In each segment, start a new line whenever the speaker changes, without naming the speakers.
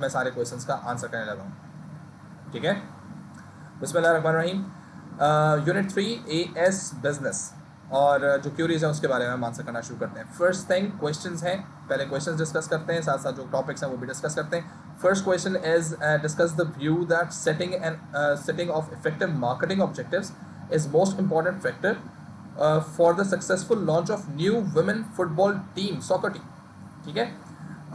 मैं सारे क्वेश्चंस का आंसर करने लगा हूँ। ठीक है, बिस्मिल्लाहिर्रहमानिर्रहीम। यूनिट 3 AS बिजनेस, और जो क्यूरीज हैं उसके बारे में हम आंसर करना शुरू करते हैं। फर्स्ट थिंग क्वेश्चंस हैं, पहले क्वेश्चंस डिस्कस करते हैं, साथ साथ जो टॉपिक्स हैं वो भी डिस्कस करते हैं। First question is discuss the view that setting of effective marketing objectives is most important factor for the successful launch of new women football team, soccer team. ठीक है,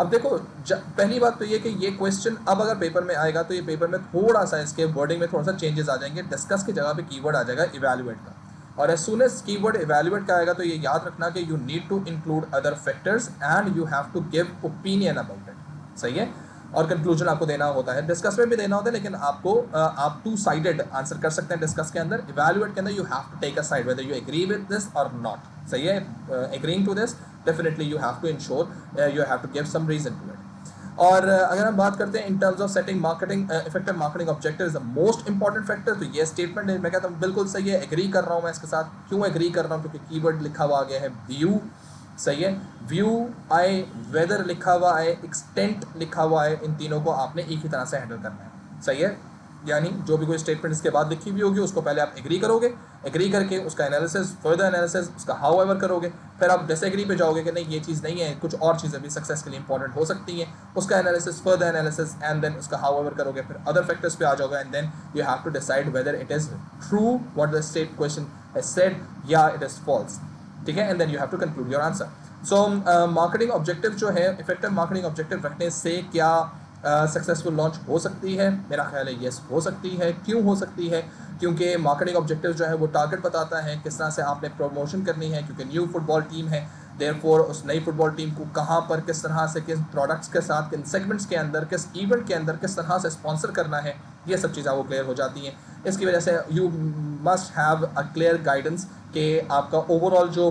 अब देखो पहली बात तो ये कि ये क्वेश्चन अब अगर पेपर में आएगा तो ये पेपर में थोड़ा सा इसके वर्डिंग में थोड़ा सा चेंजेस आ जाएंगे। डिस्कस की जगह पे कीवर्ड आ जाएगा इवैल्यूएट का, और as soon as keyword evaluate का आएगा तो ये याद रखना कि you need to include other factors and you have to give opinion about it. सही है, और कंक्लूजन आपको देना होता है, डिस्कस में भी देना होता है, लेकिन आपको आप टू साइडेड आंसर कर सकते हैं डिस्कस के अंदर। इवैल्यूएट के अंदर you have to take a side whether you agree with this और नॉट। सही है, agreeing to this definitely you have to ensure you have to give some reason to it. और अगर हम बात करते हैं in terms of setting marketing effective marketing objective is the most important factor, तो ये स्टेटमेंट मैं कहता हूँ बिल्कुल सही है, एग्री कर रहा हूँ मैं इसके साथ। क्यों एग्री कर रहा हूँ? क्योंकि कीवर्ड लिखा हुआ आ गया है व्यू। सही है, व्यू आए, वेदर लिखा हुआ है, एक्सटेंट लिखा हुआ है, इन तीनों को आपने एक ही तरह से हैंडल करना है। सही है, यानी जो भी कोई स्टेटमेंट इसके बाद लिखी हुई होगी उसको पहले आप एग्री करोगे, एग्री करके उसका एनालिसिस, फर्दर एनालिसिस, उसका हाउ एवर करोगे, फिर आप डिसएग्री पे जाओगे कि नहीं ये चीज़ नहीं है, कुछ और चीज़ें भी सक्सेस के लिए इंपॉर्टेंट हो सकती हैं, उसका analysis, further analysis and then उसका हाउ एवर करोगे, फिर अदर फैक्टर्स पे आ जाओगे and then you have to decide whether it is true what the state question has said या इट इज़ फॉल्स। ठीक है, and then you have to conclude your answer. So marketing objective जो है, effective marketing objective रखने से क्या successful launch हो सकती है? मेरा ख्याल है येस हो सकती है। क्यों हो सकती है? क्योंकि मार्केटिंग ऑब्जेक्टिव जो है वो टारगेट बताता है किस तरह से आपने प्रमोशन करनी है, क्योंकि न्यू फुटबॉल टीम है, देयरफॉर उस नई फुटबॉल टीम को कहाँ पर, किस तरह से, किस प्रोडक्ट्स के साथ, किन सेगमेंट्स के अंदर, किस इवेंट के अंदर किस तरह से स्पॉन्सर करना है, ये सब चीज़ें वो क्लियर हो जाती हैं। इसकी वजह से you must have a clear guidance कि आपका ओवरऑल जो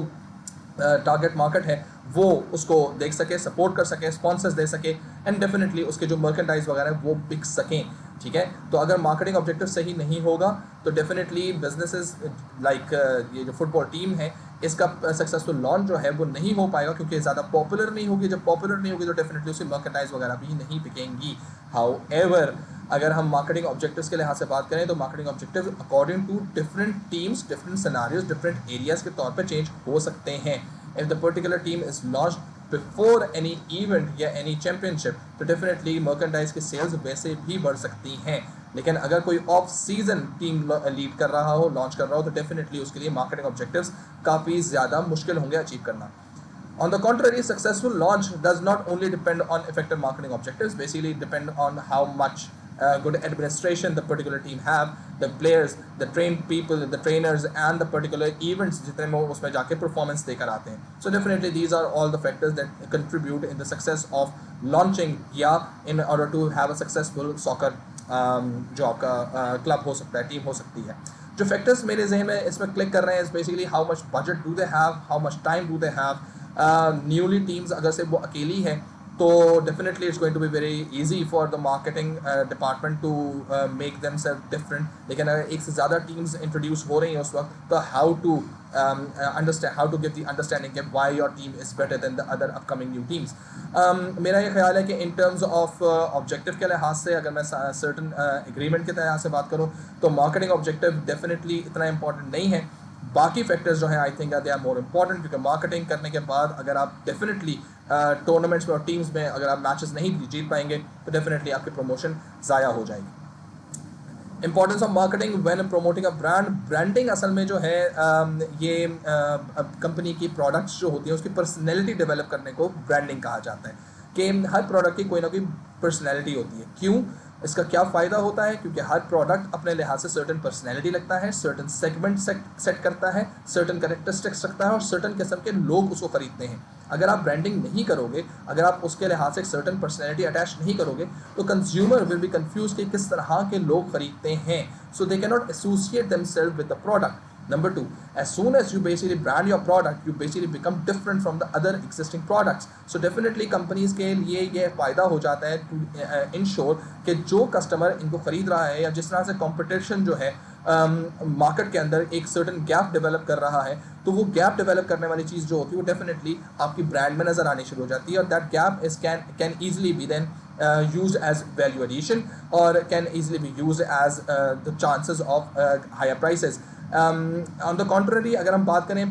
टारगेट मार्केट है वो उसको देख सके, सपोर्ट कर सके, स्पॉन्सर्स दे सके एंड डेफिनेटली उसके जो मर्केंडाइज वगैरह है वो बिक सकें। ठीक है, तो अगर मार्केटिंग ऑब्जेक्टिव सही नहीं होगा तो डेफिनेटली बिजनेसेस लाइक ये जो फुटबॉल टीम है इसका सक्सेसफुल लॉन्च जो है वो नहीं हो पाएगा, क्योंकि ज़्यादा पॉपुलर नहीं होगी। जब पॉपुलर नहीं होगी तो डेफिनेटली उसकी मर्केंडाइज वगैरह भी नहीं बिकेंगी। हाउएवर अगर हम मार्केटिंग ऑब्जेक्टिव्स के लिहाज से बात करें तो marketing objective according to different teams, different scenarios, different areas के तौर पे चेंज हो सकते हैं। If the particular team is launched before any event या any championship तो definitely merchandise की sales वैसे भी बढ़ सकती हैं, लेकिन अगर कोई ऑफ सीजन टीम लीड कर रहा हो, लॉन्च कर रहा हो, तो डेफिनेटली उसके लिए मार्केटिंग ऑब्जेक्टिव्स काफ़ी ज़्यादा मुश्किल होंगे अचीव करना। On the contrary, successful launch does not only depend on effective marketing objectives, basically depend on how much good administration the particular team have, the players, the trained people, the trainers and the particular events जितने में उसमें जाके performance देकर आते हैं। So definitely these are all the factors that contribute in the success of launching या in order to have a successful soccer जो आपका क्लब हो सकता है, टीम हो सकती है। जो फैक्टर्स मेरे जहन में इसमें क्लिक कर रहे हैं basically how much budget do they have, how much time do they have. Newly teams अगर से वो अकेली है तो definitely it's going to be very easy for the marketing department to make them self different. लेकिन अगर एक से ज़्यादा टीम्स इंट्रोड्यूस हो रही हैं उस वक्त तो how to understand, how to give the understanding that why your team is better than the other upcoming new teams। मेरा ये ख्याल है कि in terms of objective के लिहाज से अगर मैं certain agreement के तहत से बात करूँ तो marketing objective definitely इतना important नहीं है। बाकी फैक्टर्स जो हैं I think they are more important, क्योंकि मार्केटिंग करने के बाद अगर आप डेफिनेटली टूर्नामेंट्स में और टीम्स में अगर आप मैचेस नहीं जीत पाएंगे तो डेफिनेटली आपकी प्रमोशन ज़ाया हो जाएगी। Importance of marketing when promoting a brand, branding असल में जो है ये कंपनी की प्रोडक्ट्स जो होती है उसकी पर्सनैलिटी डेवलप करने को ब्रांडिंग कहा जाता है, कि हर प्रोडक्ट की कोई ना कोई पर्सनैलिटी होती है। क्यों? इसका क्या फ़ायदा होता है? क्योंकि हर प्रोडक्ट अपने लिहाज से सर्टन पर्सनैलिटी लगता है, सर्टन सेगमेंट सेट करता है, सर्टन कैरेक्टरिस्टिक्स रखता है और सर्टन किस्म के लोग उसको ख़रीदते हैं। अगर आप ब्रांडिंग नहीं करोगे, अगर आप उसके लिहाज से एक सर्टन पर्सनैलिटी अटैच नहीं करोगे तो कंज्यूमर विल बी कंफ्यूज कि किस तरह के लोग खरीदते हैं। So they can not associate themselves with the product. Number two, as soon as you basically brand your product, you basically become different from the other existing products. So definitely companies के लिए ये फ़ायदा हो जाता है to ensure कि जो customer इनको ख़रीद रहा है या जिस तरह से कंपटीशन जो है मार्केट के अंदर एक सर्टन गैप डेवलप कर रहा है, तो वो गैप डेवलप करने वाली चीज़ जो होती है वो डेफिनेटली आपकी ब्रांड में नज़र आनी शुरू हो जाती है। और that gap is can easily be then used as value addition or can easily be used as the chances of higher prices. On the contrary अगर हम बात करें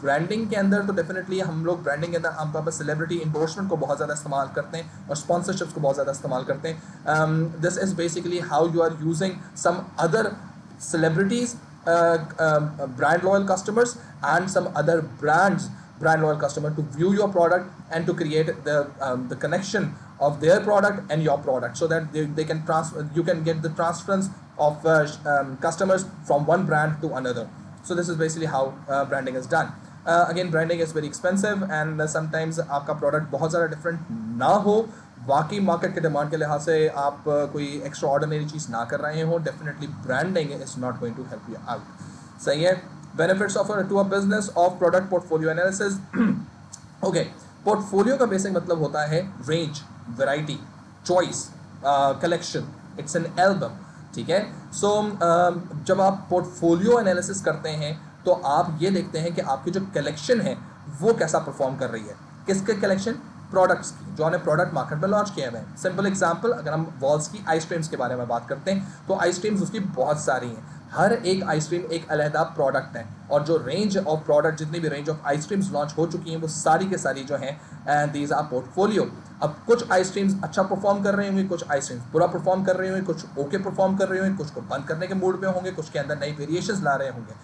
ब्रांडिंग के अंदर, तो डेफिनेटली हम लोग ब्रांडिंग के अंदर आमतौर पर सेलिब्रिटी इंडोर्समेंट को बहुत ज़्यादा इस्तेमाल करते हैं और स्पॉन्सरशिप्स को बहुत ज़्यादा इस्तेमाल करते हैं. This is basically how you are using some other celebrities, brand loyal customers and some other brand loyal customer to view your product and to create the connection of their product and your product, so that they can you can get the transference of customers from one brand to another. So this is basically how branding is done. Again, branding is very expensive and sometimes आपका product बहुत ज़्यादा different ना हो, वाकई market के demand के लिहाज से आप कोई एक्स्ट्रा ऑर्डिनरी चीज़ ना कर रहे हो, definitely branding is not going to help you out. सही है. Benefits of to a business of product portfolio analysis. Okay, portfolio का बेसिक मतलब होता है range, variety, choice, collection. It's an album. ठीक है. सो जब आप पोर्टफोलियो एनालिसिस करते हैं तो आप ये देखते हैं कि आपकी जो कलेक्शन है वो कैसा परफॉर्म कर रही है. किसके कलेक्शन? प्रोडक्ट्स की, जो हमने प्रोडक्ट मार्केट में लॉन्च किए हैं. सिंपल एग्जांपल, अगर हम वॉल्स की आइसक्रीम्स के बारे में बात करते हैं तो आइसक्रीम्स उसकी बहुत सारी हैं. हर एक आइसक्रीम एक अलहदा प्रोडक्ट है और जो रेंज ऑफ प्रोडक्ट, जितनी भी रेंज ऑफ आइसक्रीम्स लॉन्च हो चुकी हैं वो सारी के सारी जो हैं दीज आर पोर्टफोलियो. अब कुछ आइसक्रीम्स अच्छा परफॉर्म कर रहे होंगे, कुछ आइसक्रीम्स बुरा परफॉर्म कर रहे होंगे, कुछ ओके परफॉर्म कर रहे होंगे, कुछ को बंद करने के मूड में होंगे, कुछ के अंदर नई वेरिएशंस ला रहे होंगे.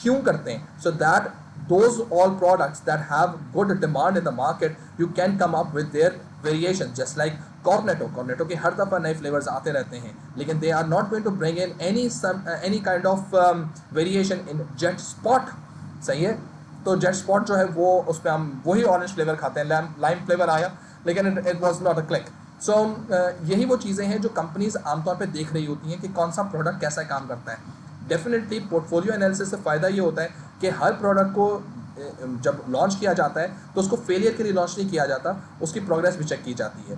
क्यों करते हैं? So that those all products that have good demand in the market, you can come up with their variations, just like Cornetto के हर दफ़ा नए फ्लेवर्स आते रहते हैं, लेकिन they are not going to bring in any kind of variation in Jet Spot. सही है. तो जेट स्पॉट जो है वो उस पर हम वही ऑरेंज फ्लेवर खाते हैं. लाइम फ्लेवर आया लेकिन it was not a click. So यही वो चीज़ें हैं जो कंपनीज आमतौर पर देख रही होती हैं कि कौन सा प्रोडक्ट कैसा काम करता है. डेफिनेटली पोर्टफोलियो एनालिसिस से फ़ायदा ये होता है कि हर प्रोडक्ट को जब लॉन्च किया जाता है तो उसको फेलियर के लिए लॉन्च नहीं किया जाता, उसकी प्रोग्रेस भी चेक की जाती है.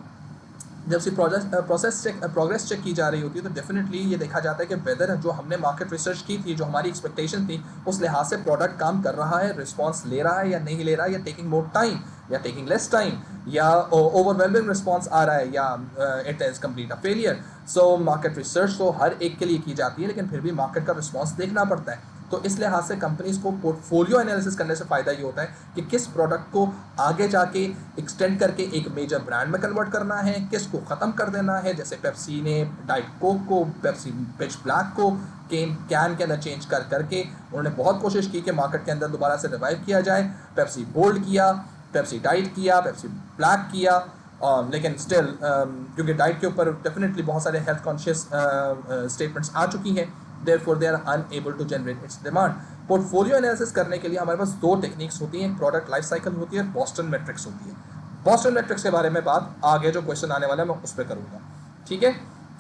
जब से प्रोग्रेस चेक की जा रही होती है तो डेफिनेटली ये देखा जाता है कि वेदर जो हमने मार्केट रिसर्च की थी, जो हमारी एक्सपेक्टेशन थी, उस लिहाज से प्रोडक्ट काम कर रहा है, रिस्पांस ले रहा है या नहीं ले रहा है, या टेकिंग मोर टाइम या टेकिंग लेस टाइम, या ओवरवेलमिंग रिस्पांस आ रहा है, या it is complete a failure. So market research तो हर एक के लिए की जाती है, लेकिन फिर भी मार्केट का रिस्पांस देखना पड़ता है. तो इस लिहाज से कंपनीज को पोर्टफोलियो एनालिसिस करने से फ़ायदा ये होता है कि किस प्रोडक्ट को आगे जाके एक्सटेंड करके एक मेजर ब्रांड में कन्वर्ट करना है, किस को ख़त्म कर देना है. जैसे पेप्सी ने डाइट कोक को, पेप्सी पिच ब्लैक को कैन के अंदर चेंज करके उन्होंने बहुत कोशिश की कि मार्केट के अंदर दोबारा से रिवाइव किया जाए. पेप्सी बोल्ड किया, पेप्सी डाइट किया, पेप्सी ब्लैक किया, लेकिन स्टिल क्योंकि डाइट के ऊपर डेफिनेटली बहुत सारे हेल्थ कॉन्शियस स्टेटमेंट्स आ चुकी हैं, therefore they are unable to generate its demand. Portfolio analysis करने के लिए हमारे पास दो टेक्निक्स होती हैं. प्रोडक्ट लाइफ साइकिल होती है, बॉस्टन मैट्रिक्स होती है. बॉस्टन मैट्रिक्स के बारे में बात आगे जो क्वेश्चन आने वाला है मैं उस पर करूँगा. ठीक है.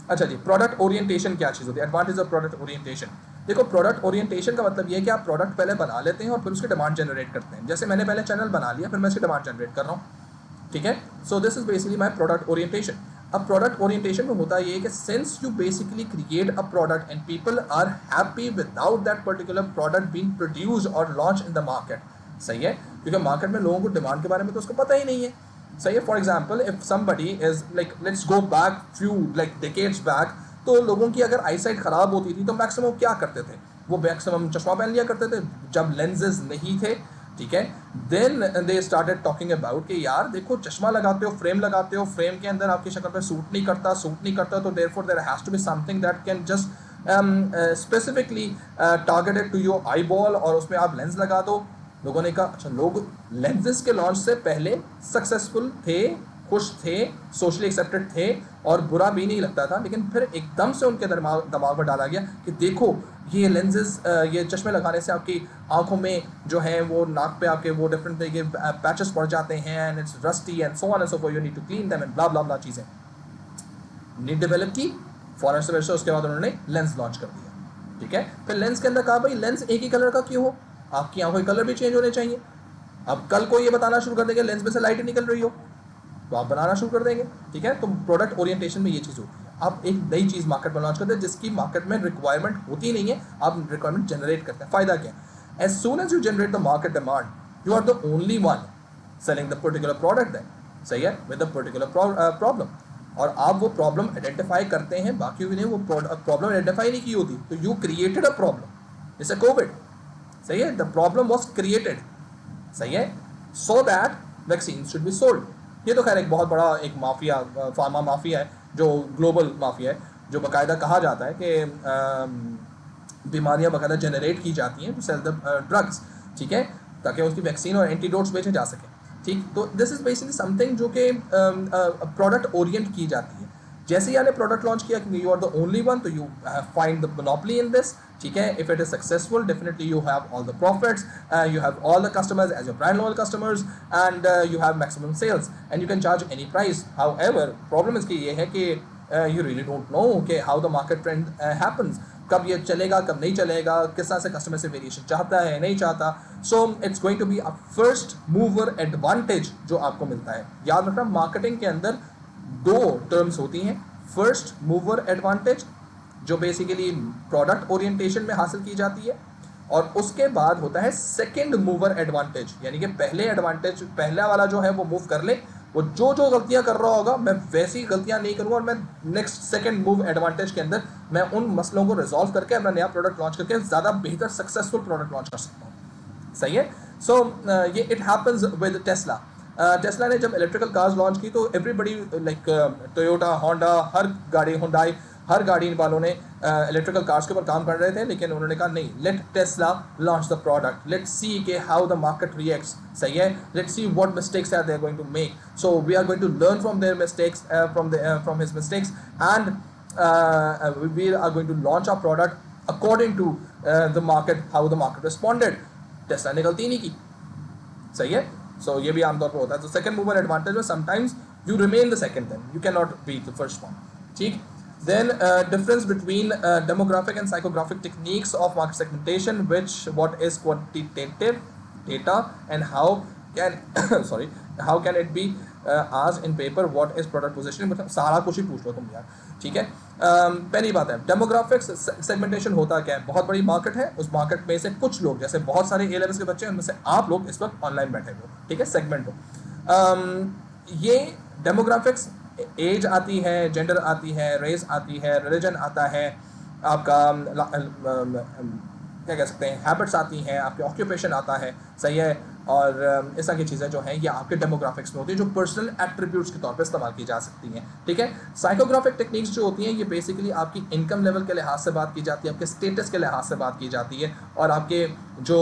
अच्छा जी, प्रोडक्ट ओरिएंटेशन क्या चीज़ होती है? Advantage of product orientation. देखो, प्रोडक्ट ओरिएंटेशन का मतलब ये है कि आप प्रोडक्ट पहले बना लेते हैं और फिर उसकी डिमांड जनरेट करते हैं. जैसे मैंने पहले चैनल बना लिया, फिर मैं उसकी डिमांड जनरेट कर रहा हूँ. ठीक है. So this is basically my product orientation. अब प्रोडक्ट ओरिएंटेशन में होता ये है कि since you basically create a product and people are happy without that particular product being produced और लॉन्च इन द मार्केट. सही है. क्योंकि मार्केट में लोगों को डिमांड के बारे में तो उसको पता ही नहीं है. सही है. For example, if somebody is like, let's go back few like decades back, तो लोगों की अगर आईसाइट ख़राब होती थी तो मैक्सिमम क्या करते थे? वो मैक्सिमम चश्मा पहन लिया करते थे जब लेंसेज नहीं थे. ठीक है. Then they started talking about कि यार देखो, चश्मा लगाते हो, फ्रेम लगाते हो, फ्रेम के अंदर आपकी शक्ल पे सूट नहीं करता, तो therefore there has to be something that can just specifically targeted to your eyeball, और उसमें आप लेंस लगा दो. लोगों ने कहा अच्छा, लोग लेंसेज के लॉन्च से पहले सक्सेसफुल थे, खुश थे, सोशली एक्सेप्टेड थे और बुरा भी नहीं लगता था, लेकिन फिर एकदम से उनके दिमाग में डाला गया कि देखो ये लेंसेज, ये चश्मे लगाने से आपकी आंखों में जो है वो, नाक पे आपके वो डिफरेंट तरह के पैचेस पड़ जाते हैं, and it's rusty and so on and so forth, you need to clean them and blah blah blah चीज़ें नीड डेवलप की. फॉरेन से वैसे उसके बाद उन्होंने लेंस लॉन्च कर दिया. ठीक है. फिर लेंस के अंदर कहा भाई लेंस एक ही कलर का क्यों हो, आपकी आंखों के कलर भी चेंज होने चाहिए. अब कल को ये बताना शुरू कर देंगे लेंस में से लाइट निकल रही हो तो आप बनाना शुरू कर देंगे. ठीक है. तो प्रोडक्ट ओरिएंटेशन में ये चीज़ होती है. आप एक नई चीज़ मार्केट में लॉन्च करते हैं जिसकी मार्केट में रिक्वायरमेंट होती नहीं है, आप रिक्वायरमेंट जनरेट करते हैं. फ़ायदा क्या? As soon as you generate the market demand, you are the only one selling the particular product then. सही है. with the particular problem. और आप वो प्रॉब्लम आइडेंटिफाई करते हैं, बाकी ने वो प्रॉब्लम आइडेंटिफाई नहीं की होती, तो यू क्रिएटेड अ प्रॉब्लम, जैसे कोविड, सही है, द प्रॉब्लम वॉज क्रिएटेड, सही है, so that vaccine should be sold. ये तो खैर एक बहुत बड़ा एक माफिया, फार्मा माफिया है, जो ग्लोबल माफिया है, जो बाकायदा कहा जाता है कि बीमारियां बाकायदा जनरेट की जाती हैं टू सेल द ड्रग्स, ठीक है, ताकि उसकी वैक्सीन और एंटीडोट्स बेचे जा सकें, ठीक। तो दिस इज बेसिकली समथिंग जो कि प्रोडक्ट ओरिएंट की जाती है। जैसे ही आपने प्रोडक्ट लॉन्च किया कि you are the only one, तो you find the monopoly in this, ठीक है। If it is successful, definitely you have all the profits, you have all the customers as your brand loyal customers, and you have maximum sales and you can charge any price. However problem इसकी ये है कि you really don't know कि how the market trend happens, कब ये चलेगा कब नहीं चलेगा, किस तरह से कस्टमर से वेरिएशन चाहता है नहीं चाहता। So it's going to be a first mover advantage जो आपको मिलता है। याद रखना मार्केटिंग के अंदर दो टर्म्स होती हैं, फर्स्ट मूवर एडवांटेज जो बेसिकली प्रोडक्ट ओरिएंटेशन में हासिल की जाती है, और उसके बाद होता है सेकेंड मूवर एडवांटेज, यानी कि पहले एडवांटेज, पहला वाला जो है वो मूव कर ले, वो जो जो गलतियां कर रहा होगा मैं वैसी गलतियां नहीं करूंगा, और मैं नेक्स्ट सेकंड मूव एडवांटेज के अंदर मैं उन मसलों को रिजॉल्व करके अपना नया प्रोडक्ट लॉन्च करके ज़्यादा बेहतर सक्सेसफुल प्रोडक्ट लॉन्च कर सकता हूँ, सही है। सो ये it happens with Tesla. Tesla ने जब इलेक्ट्रिकल कार्स लॉन्च की तो एवरीबडी लाइक टोयोटा, होंडा, हर गाड़ी, हुंडई, हर गाड़ी वालों ने इलेक्ट्रिकल कार्स के ऊपर काम कर रहे थे, लेकिन उन्होंने कहा नहीं, let Tesla launch the product, let see के हाउ द मार्केट रिएक्ट्स, सही है, let see what mistakes are they going to make, so we are going to learn from their mistakes, from his mistakes, and we are going to launch our product according to the market, how the market responded. Tesla ने गलती नहीं की, सही है। सो ये भी आमतौर पर होता है। तो सेकंड मूवर एडवांटेज में sometimes you remain the second, then you can not be the first one, ठीक। Then difference between demographic and psychographic techniques of market segmentation, what is quantitative data and how can sorry, how can it be asked in paper, what is product positioning, मतलब सारा कुछ ही पूछ लो तुम यार, ठीक है। पहली बात है डेमोग्राफिक्स सेगमेंटेशन होता क्या है, बहुत बड़ी मार्केट है, उस मार्केट में से कुछ लोग, जैसे बहुत सारे ए लेवल्स के बच्चे हैं, उनमें से आप लोग इस वक्त ऑनलाइन बैठे हो, ठीक है, सेगमेंट हो। ये डेमोग्राफिक्स एज आती है, जेंडर आती है, रेस आती है, रिलीजन आता है, आपका क्या कह सकते हैं, हैबिट्स आती हैं, आपके ऑक्यूपेशन आता है, सही है, और इस तरह की चीज़ें जो हैं ये आपके डेमोग्राफिक्स में होती है, जो पर्सनल एट्रीब्यूट्स के तौर पे इस्तेमाल की जा सकती हैं, ठीक है। साइकोग्राफिक टेक्निक्स जो होती हैं ये बेसिकली आपकी इनकम लेवल के लिहाज से बात की जाती है, आपके स्टेटस के लिहाज से बात की जाती है, और आपके जो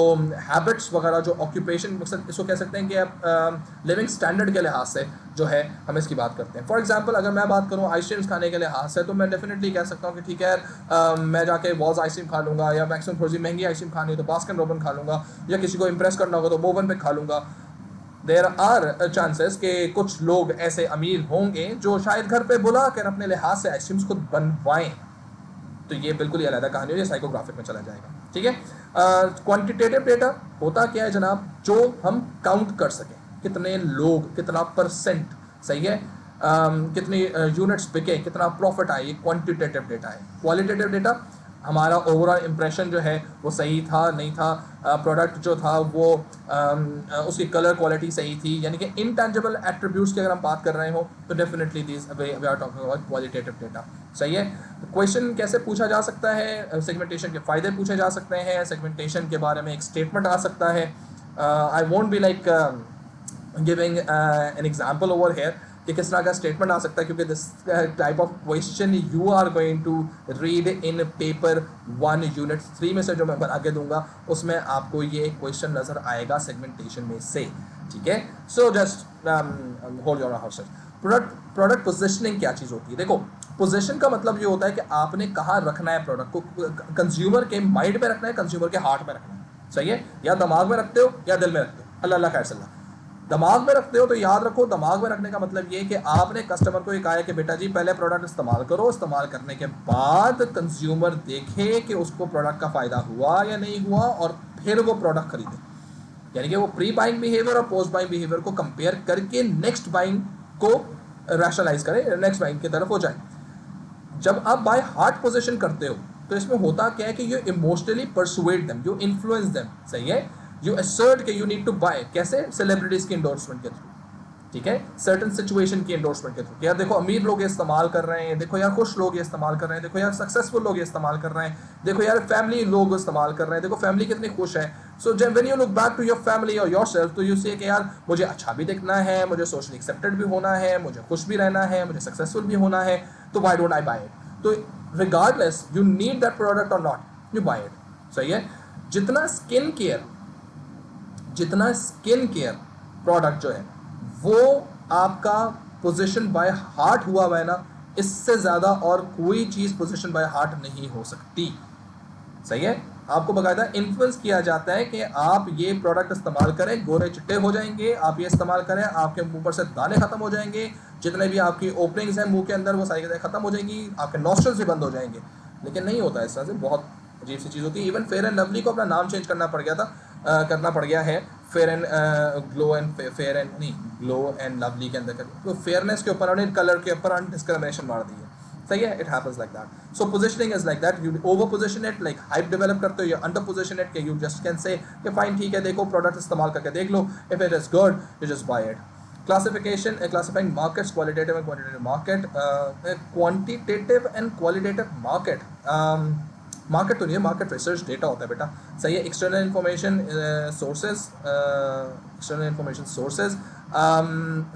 हैबिट्स वगैरह, जो ऑक्यूपेशन, इसको कह सकते हैं कि आप लिविंग स्टैंडर्ड के लिहाज से जो है हम इसकी बात करते हैं। फॉर एग्जांपल अगर मैं बात करूँ आइसक्रीम्स खाने के लिहाज से, तो मैं डेफिनेटली कह सकता हूँ कि ठीक है, मैं जाके वॉल्स आइसक्रीम खा लूँगा, या मैक्सिमम थोड़ी सी महंगी आइसक्रीम खानी है तो बास्किन रॉबिन खा लूँगा, या किसी को इंप्रेस करना होगा तो मोवन पे खा लूँगा। देयर आर चांसेस कि कुछ लोग ऐसे अमीर होंगे जो शायद घर पे बुला कर अपने लिहाज से आइसक्रीम्स खुद बनवाएं, तो ये बिल्कुल ही अलग कहानी है, ये साइकोग्राफिक में चला जाएगा, ठीक है। क्वांटिटेटिव डेटा होता क्या है जनाब, जो हम काउंट कर सकें, कितने लोग, कितना परसेंट, सही है, कितने यूनिट्स बिके, कितना प्रॉफिट आए, ये क्वांटिटेटिव डेटा है। क्वालिटेटिव डेटा हमारा ओवरऑल इंप्रेशन जो है वो सही था नहीं था, प्रोडक्ट जो था वो उसकी कलर क्वालिटी सही थी, यानी कि इनटेंजिबल एट्रीब्यूट्स की अगर हम बात कर रहे हो तो definitely this we are talking about qualitative data, सही है। क्वेश्चन कैसे पूछा जा सकता है, सेगमेंटेशन के फ़ायदे पूछे जा सकते हैं, सेगमेंटेशन के बारे में एक स्टेटमेंट आ सकता है। I won't be like giving an example over here कि किस तरह का स्टेटमेंट आ सकता है, क्योंकि this type of question you are going to read in paper 1 unit 3 में से जो मैं बना के दूंगा, उसमें आपको ये क्वेश्चन नज़र आएगा सेगमेंटेशन में से, ठीक है। So just hold your horses. Product positioning क्या चीज़ होती है, देखो पोजीशन का मतलब ये होता है कि आपने कहाँ रखना है प्रोडक्ट को, कंज्यूमर के माइंड में रखना है, कंज्यूमर के हार्ट में रखना है, सही है, या दिमाग में रखते हो या दिल में रखते हो, अल्लाह अल्लाह खैर सल्ला। दिमाग में रखते हो तो याद रखो, दिमाग में रखने का मतलब ये कि आपने कस्टमर को ये कहा है कि बेटा जी पहले प्रोडक्ट इस्तेमाल करो, इस्तेमाल करने के बाद कंज्यूमर देखे कि उसको प्रोडक्ट का फ़ायदा हुआ या नहीं हुआ, और फिर वो प्रोडक्ट खरीदे, यानी कि वो प्री बाइंग बिहेवियर और पोस्ट बाइंग बिहेवियर को कंपेयर करके नेक्स्ट बाइंग को रैशनलाइज करें, नेक्स्ट बाइंग की तरफ हो जाए। जब आप बाय हार्ट पोजीशन करते हो तो इसमें होता क्या है कि you emotionally persuade them, you influence them, सही है, यू असर्ट कि यू नीड टू बाय, कैसे, सेलिब्रिटीज के इंडोर्समेंट के थ्रू, ठीक है, सर्टन सिचुएशन की एंडोर्समेंट के थ्रू, यार देखो अमीर लोग ये इस्तेमाल कर रहे हैं, देखो यार खुश लोग ये इस्तेमाल कर रहे हैं, देखो यार सक्सेसफुल लोग ये इस्तेमाल कर रहे हैं, देखो यार फैमिली लोग इस्तेमाल कर रहे हैं, देखो फैमिली कितनी खुश है. सो जब when you look back to your family और योरसेल्फ, तो यू से कि यार मुझे अच्छा भी दिखना है, मुझे सोशली एक्सेप्टेड भी होना है, मुझे खुश भी रहना है, मुझे सक्सेसफुल भी होना है, तो why don't I buy it. तो regardless you need that product और नॉट, यू बाय इट. सही है. जितना स्किन केयर प्रोडक्ट जो है वो आपका पोजीशन बाय हार्ट हुआ है ना, इससे ज़्यादा और कोई चीज़ पोजीशन बाय हार्ट नहीं हो सकती. सही है. आपको बकायदा इन्फ्लुएंस किया जाता है कि आप ये प्रोडक्ट इस्तेमाल करें, गोरे चिट्टे हो जाएंगे, आप ये इस्तेमाल करें, आपके मुंह पर से दाने खत्म हो जाएंगे, जितने भी आपकी ओपनिंग्स हैं मुंह के अंदर वो सारी खत्म हो जाएंगी, आपके नॉस्ट्रल्स भी बंद हो जाएंगे. लेकिन नहीं होता इस तरह से, बहुत अजीब सी चीज़ होती है. इवन फेयर एंड लवली को अपना नाम चेंज करना पड़ गया है fair and glow and lovely के अंदर तो फेयरनेस के ऊपर उन्होंने कलर के ऊपर डिस्क्रिमिनेशन मार दी है. सही है. It happens like that. So positioning is like that. You over position it, like hype develop करते हो, या under position it, you just can say कि फाइन ठीक है, देखो प्रोडक्ट इस्तेमाल करके देख लो, if it is good you just buy it. Classifying markets, qualitative and quantitative market. Quantitative and qualitative market, market तो नहीं है, मार्केट रिसर्च डेटा होता है बेटा. सही है. External information sources.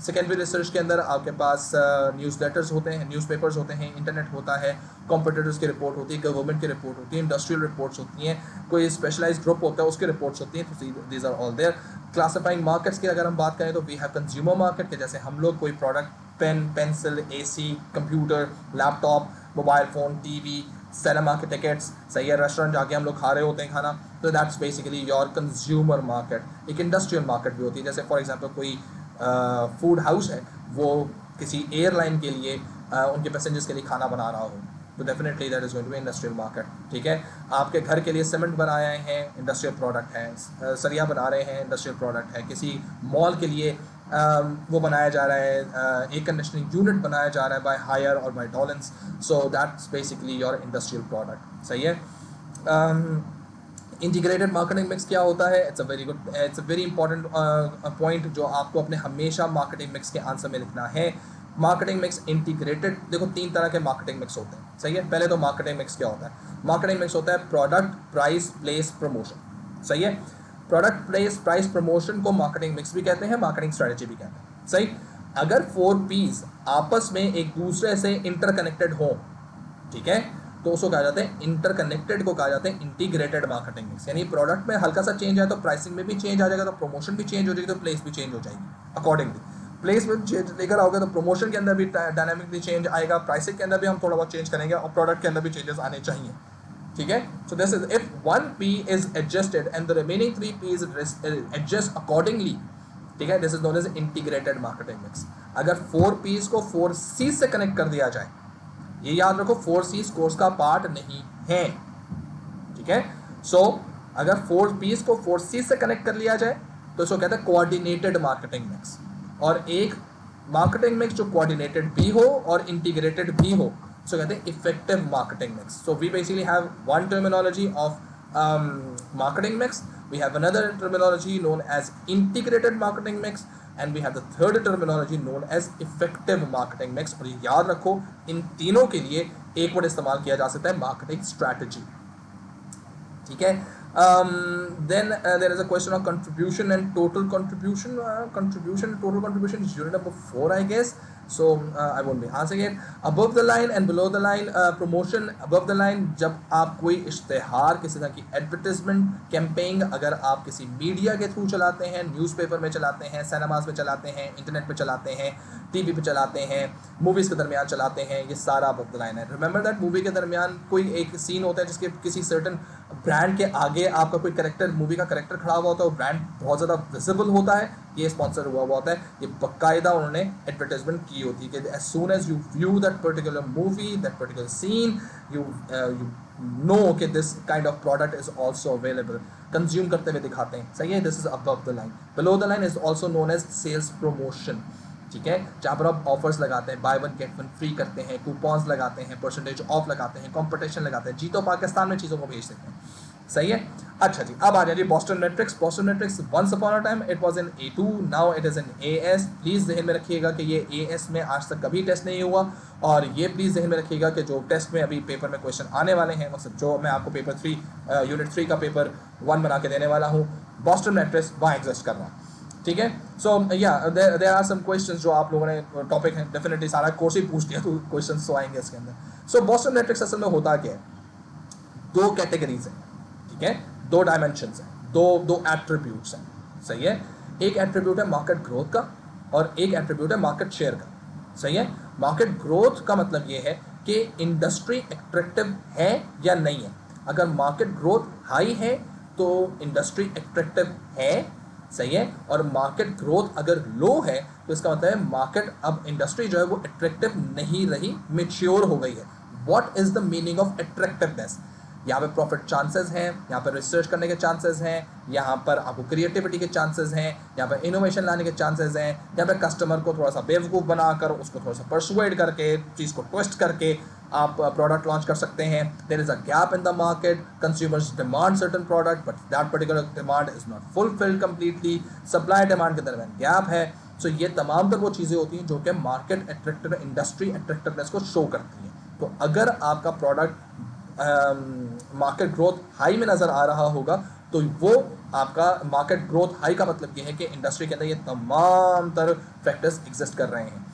Secondary research के अंदर आपके पास न्यूज़लेटर्स होते हैं, न्यूज़पेपर्स होते हैं, इंटरनेट होता है, कॉम्पिटिटर्स की रिपोर्ट होती है, गवर्नमेंट की रिपोर्ट होती है, इंडस्ट्रियल रिपोर्ट्स होती हैं, कोई स्पेशलाइज्ड ग्रुप होता है उसकी रिपोर्ट्स होती हैं. तो these are all there. Classifying markets की अगर हम बात करें तो वी हैव कंज्यूमर मार्केट के, जैसे हम लोग कोई product, pen, pencil, AC, computer, laptop, mobile phone, TV, cinema के टिकट्स. सही है. रेस्टोरेंट जाके हम लोग खा रहे होते हैं खाना, तो that's basically your consumer market. एक इंडस्ट्रियल मार्केट भी होती है, जैसे फॉर एग्जांपल कोई फूड हाउस है, वो किसी एयरलाइन के लिए उनके पैसेंजर्स के लिए खाना बना रहा हो, तो definitely that is going to be industrial market. ठीक है. आपके घर के लिए सीमेंट बनाए हैं, इंडस्ट्रियल प्रोडक्ट है. सरिया बना रहे हैं, इंडस्ट्रियल प्रोडक्ट है. किसी मॉल के लिए वो बनाया जा रहा है, एयर कंडीशनिंग यूनिट बनाया जा रहा है बाय हायर और बाय डॉलेंस. So that's basically your industrial product. सही है. इंटीग्रेटेड मार्केटिंग मिक्स क्या होता है? It's a very important point जो आपको अपने हमेशा मार्केटिंग मिक्स के आंसर में लिखना है. मार्केटिंग मिक्स इंटीग्रेटेड, देखो 3 तरह के मार्केटिंग मिक्स होते हैं. सही है. पहले तो मार्केटिंग मिक्स क्या होता है? मार्केटिंग मिक्स होता है प्रोडक्ट, प्राइस, प्लेस, प्रमोशन. सही है. प्रोडक्ट, प्लेस, प्राइस, प्रमोशन को मार्केटिंग मिक्स भी कहते हैं, मार्केटिंग स्ट्रेटजी भी कहते हैं. सही. अगर 4 P's आपस में एक दूसरे से इंटरकनेक्टेड हो, ठीक है, तो उसको कहा जाता है इंटरकनेक्टेड, को कहा जाता है इंटीग्रेटेड मार्केटिंग मिक्स. यानी प्रोडक्ट में हल्का सा चेंज आए तो प्राइसिंग में भी चेंज आ जाएगा, तो प्रमोशन भी चेंज हो जाएगी, तो प्लेस भी चेंज हो जाएगी अकॉर्डिंगली. प्लेस में चेंज लेकर आओगे तो प्रमोशन के अंदर भी डायनामिकली चेंज आएगा, प्राइसिंग के अंदर भी हम थोड़ा बहुत चेंज करेंगे, और प्रोडक्ट के अंदर भी चेंजेस आने चाहिए. ठीक है. So this is if 1 P is adjusted and the remaining 3 P's adjust accordingly. ठीक है. This is known as integrated marketing mix. अगर 4 P's को 4 C's से कनेक्ट कर दिया जाए, ये याद रखो 4 C's कोर्स का पार्ट नहीं है. ठीक है. सो अगर 4 P's को 4 C's से कनेक्ट कर लिया जाए तो इसको कहते हैं कोऑर्डिनेटेड मार्केटिंग मिक्स. और एक मार्केटिंग मिक्स जो कोऑर्डिनेटेड भी हो और इंटीग्रेटेड भी हो, so कहते हैं effective marketing mix. So we basically have one terminology of marketing mix, we have another terminology known as integrated marketing mix, and we have the third terminology known as effective marketing mix. और याद रखो इन तीनों के लिए एक word इस्तेमाल किया जा सकता है, marketing strategy. ठीक है. Then there is a question of contribution and total contribution. Contribution and total contribution is unit number 4, I guess. So I won't be answering it. Above the line and below the line promotion. Above the line, जब आप कोई इश्तेहार, किसी तरह की advertisement campaign अगर आप किसी मीडिया के थ्रू चलाते हैं, न्यूज़पेपर में चलाते हैं, सिनेमाज में चलाते हैं, इंटरनेट पे चलाते हैं, TV पे चलाते हैं, मूवीज़ के दरमियान चलाते हैं, ये सारा अबव द लाइन है. रिमेंबर दैट मूवी के दरमियान कोई एक सीन होता है जिसके किसी सर्टन ब्रांड के आगे आपका कोई करेक्टर, मूवी का करेक्टर खड़ा हुआ होता है, वो ब्रांड बहुत ज़्यादा विजिबल होता है, ये स्पॉन्सर हुआ होता है, ये बाकायदा उन्होंने एडवर्टाइजमेंट की होती है कि as soon as you view that particular movie, that particular scene, you know कि this kind of product is also available, consume करते हुए दिखाते हैं. सही है. This is above the line. Below the line is also known as sales promotion. ठीक है. जहाँ पर आप ऑफर्स लगाते हैं, बाय 1 get 1 फ्री करते हैं, कूपन्स लगाते हैं, परसेंटेज ऑफ लगाते हैं, कॉम्पिटिशन लगाते हैं, जीतो पाकिस्तान में चीज़ों को भेज देते हैं. सही है। अच्छा जी, अब आ जाइए Boston matrix. Boston matrix once upon a time it was in A2, now it is in AS। Please ध्यान में रखिएगा कि ये AS में आज तक कभी टेस्ट नहीं हुआ, और ये प्लीज़ ध्यान में रखिएगा कि जो टेस्ट में अभी पेपर में क्वेश्चन आने वाले हैं, मतलब जो मैं आपको पेपर 3 यूनिट 3 का पेपर 1 बना के देने वाला हूँ, बॉस्टन मैट्रिक्स वहाँ एग्जिस्ट कर रहा है। ठीक है, सो या देयर आर सम क्वेश्चंस जो आप लोगों ने टॉपिक है, डेफिनेटली सारा कोर्स ही पूछ लिया तो क्वेश्चंस तो आएंगे इसके अंदर। सो बॉस्टन मैट्रिक्स असल में होता क्या है, दो कैटेगरीज हैं, ठीक है, दो डायमेंशंस हैं, दो एट्रीब्यूट्स हैं, सही है। एक एट्रीब्यूट है मार्केट ग्रोथ का और एक एट्रीब्यूट है मार्केट शेयर का, सही है। मार्केट ग्रोथ का मतलब ये है कि इंडस्ट्री एट्रैक्टिव है या नहीं है। अगर मार्केट ग्रोथ हाई है तो इंडस्ट्री एट्रैक्टिव है, सही है। और मार्केट ग्रोथ अगर लो है तो इसका मतलब है मार्केट, अब इंडस्ट्री जो है वो एट्रैक्टिव नहीं रही, मैच्योर हो गई है। What is the meaning of attractiveness? यहाँ पे प्रॉफिट चांसेस हैं, यहाँ पर रिसर्च करने के चांसेस हैं, यहाँ पर आपको क्रिएटिविटी के चांसेस हैं, यहाँ पर इनोवेशन लाने के चांसेस हैं, यहाँ पे कस्टमर को थोड़ा सा बेवकूफ़ बनाकर उसको थोड़ा सा परसुएड करके चीज़ को ट्विस्ट करके आप प्रोडक्ट लॉन्च कर सकते हैं। There is a gap in the market, consumers demand certain product but that particular demand is not fulfilled completely, supply demand के दरमियान गैप है। सो ये तमाम तर वो चीज़ें होती हैं जो कि मार्केट एट्रैक्टिव, इंडस्ट्री एट्रैक्टिवनेस को शो करती हैं। तो अगर आपका प्रोडक्ट मार्केट ग्रोथ हाई में नज़र आ रहा होगा तो वो आपका मार्केट ग्रोथ हाई का मतलब ये है कि इंडस्ट्री के अंदर ये तमाम तर फैक्टर्स एग्जिस्ट कर रहे हैं।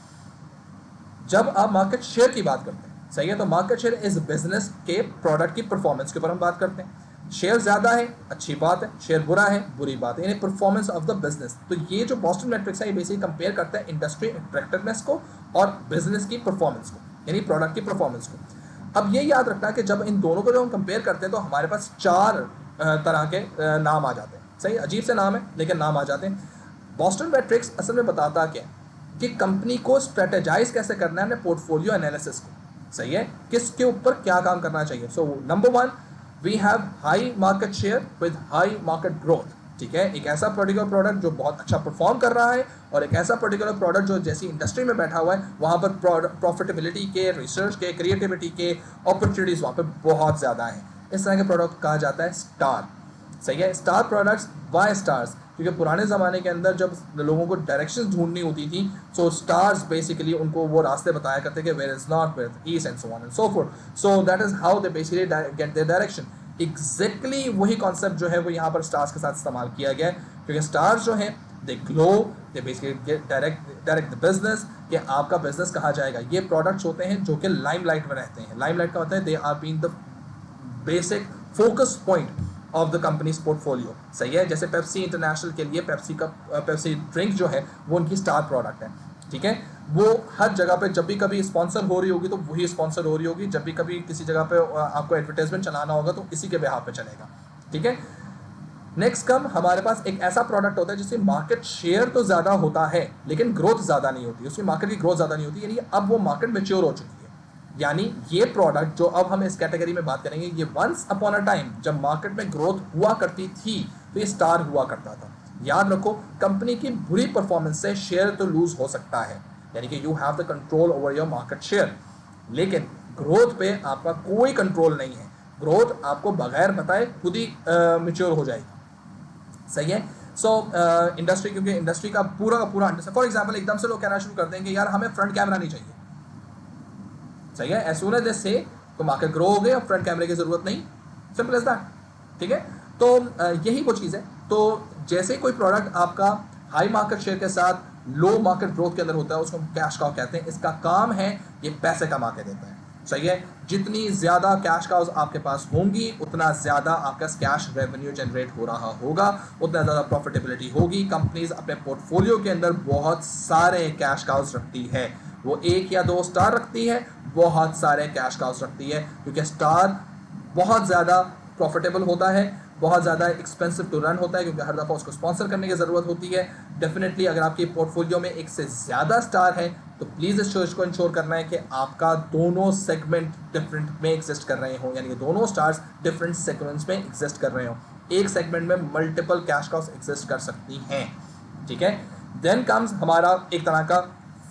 जब आप मार्केट शेयर की बात करते हैं, सही है, तो मार्केट शेयर इस बिजनेस के प्रोडक्ट की परफॉर्मेंस के ऊपर हम बात करते हैं। शेयर ज़्यादा है अच्छी बात है, शेयर बुरा है बुरी बात है, यानी परफॉर्मेंस ऑफ द बिजनेस। तो ये जो बॉस्टन मैट्रिक्स है ये बेसिकली कंपेयर करता है इंडस्ट्री एट्रैक्टिवनेस को और बिजनेस की परफॉर्मेंस को, यानी प्रोडक्ट की परफॉर्मेंस को। अब ये याद रखना कि जब इन दोनों को जब हम कंपेयर करते हैं तो हमारे पास 4 तरह के नाम आ जाते हैं। सही, अजीब से नाम है लेकिन नाम आ जाते हैं। बॉस्टन मैट्रिक्स असल में बताता क्या है कि कंपनी को स्ट्रेटेजाइज कैसे करना है अपने पोर्टफोलियो एनालिसिस को, सही है, किसके ऊपर क्या काम करना चाहिए। So number 1, we have high market share with high market growth. ठीक है, एक ऐसा पर्टिकुलर प्रोडक्ट जो बहुत अच्छा परफॉर्म कर रहा है और एक ऐसा पर्टिकुलर प्रोडक्ट जो जैसी इंडस्ट्री में बैठा हुआ है वहाँ पर प्रॉफिटेबिलिटी के, रिसर्च के, क्रिएटिविटी के अपॉर्चुनिटीज़ वहाँ पर बहुत ज़्यादा हैं। इस तरह के प्रोडक्ट कहा जाता है स्टार, सही है। स्टार प्रोडक्ट्स, वाई स्टार्स, क्योंकि पुराने ज़माने के अंदर जब लोगों को डायरेक्शंस ढूंढनी होती थी सो स्टार्स बेसिकली उनको वो रास्ते बताया करते कि where is north, where is east and so on and so forth. So that is how they basically get their direction. Exactly वही कॉन्सेप्ट जो है वो यहाँ पर स्टार्स के साथ इस्तेमाल किया गया है, क्योंकि स्टार्स जो हैं they glow, they basically direct the business कि आपका बिजनेस कहाँ जाएगा। ये प्रोडक्ट्स होते हैं जो कि लाइमलाइट में रहते हैं। लाइमलाइट का मतलब है they are being the basic focus point of the company's portfolio, सही है। जैसे पेप्सी इंटरनेशनल के लिए पेप्सी ड्रिंक जो है वो उनकी स्टार प्रोडक्ट है, ठीक है। वो हर जगह पे जब भी कभी स्पॉन्सर हो रही होगी तो वही स्पॉन्सर हो रही होगी, जब भी कभी किसी जगह पे आपको एडवर्टाइजमेंट चलाना होगा तो इसी के बिहाफ पे चलेगा, ठीक है। नेक्स्ट कम हमारे पास एक ऐसा प्रोडक्ट होता है जिसकी मार्केट शेयर तो ज़्यादा होता है लेकिन ग्रोथ ज़्यादा नहीं होती, उसकी मार्केट की ग्रोथ ज़्यादा नहीं होती, यानी अब वो मार्केट मेच्योर हो चुकी है। यानी ये प्रोडक्ट जो अब हम इस कैटेगरी में बात करेंगे, ये वंस अपॉन अ टाइम जब मार्केट में ग्रोथ हुआ करती थी तो ये स्टार हुआ करता था। याद रखो, कंपनी की बुरी परफॉर्मेंस से शेयर तो लूज हो सकता है, यानी कि you have the control over your market share, लेकिन ग्रोथ पे आपका कोई कंट्रोल नहीं है। ग्रोथ आपको बगैर बताए खुद ही मेच्योर हो जाएगी, सही है। सो इंडस्ट्री, क्योंकि इंडस्ट्री का पूरा फॉर एग्जाम्पल एकदम से लोग कहना शुरू कर देंगे यार हमें फ्रंट कैमरा नहीं चाहिए, सही है। एज सून एज दे से तो मार्केट ग्रो हो गई, अब फ्रंट कैमरे की जरूरत नहीं, सिंपल एज दैट, ठीक है। तो यही वो चीज़ है। तो जैसे कोई प्रोडक्ट आपका हाई मार्केट शेयर के साथ लो मार्केट ग्रोथ के अंदर होता है उसको कैश काउ कहते हैं। इसका काम है ये पैसे कमा के देता है, सही है। जितनी ज़्यादा कैश काउज आपके पास होंगी उतना ज़्यादा आपका कैश रेवेन्यू जनरेट हो रहा होगा, उतना ज़्यादा प्रॉफिटेबिलिटी होगी। कंपनीज अपने पोर्टफोलियो के अंदर बहुत सारे कैश काउज रखती है, वो 1 या 2 स्टार रखती है, बहुत सारे कैश काउज रखती है, क्योंकि स्टार बहुत ज़्यादा प्रॉफिटेबल होता है, बहुत ज़्यादा एक्सपेंसिव टू रन होता है, क्योंकि हर दफ़ा उसको स्पॉन्सर करने की ज़रूरत होती है। डेफिनेटली अगर आपके पोर्टफोलियो में 1 से ज़्यादा स्टार है तो प्लीज़ इस चीज़ को इंश्योर करना है कि आपका दोनों सेगमेंट डिफरेंट में एग्जिस्ट कर रहे हों, यानी कि दोनों स्टार्स डिफरेंट सेगमेंट्स में एग्जिस्ट कर रहे हों। एक सेगमेंट में मल्टीपल कैश काउज एग्जिस्ट कर सकती हैं, ठीक है। देन कम्स हमारा एक तरह का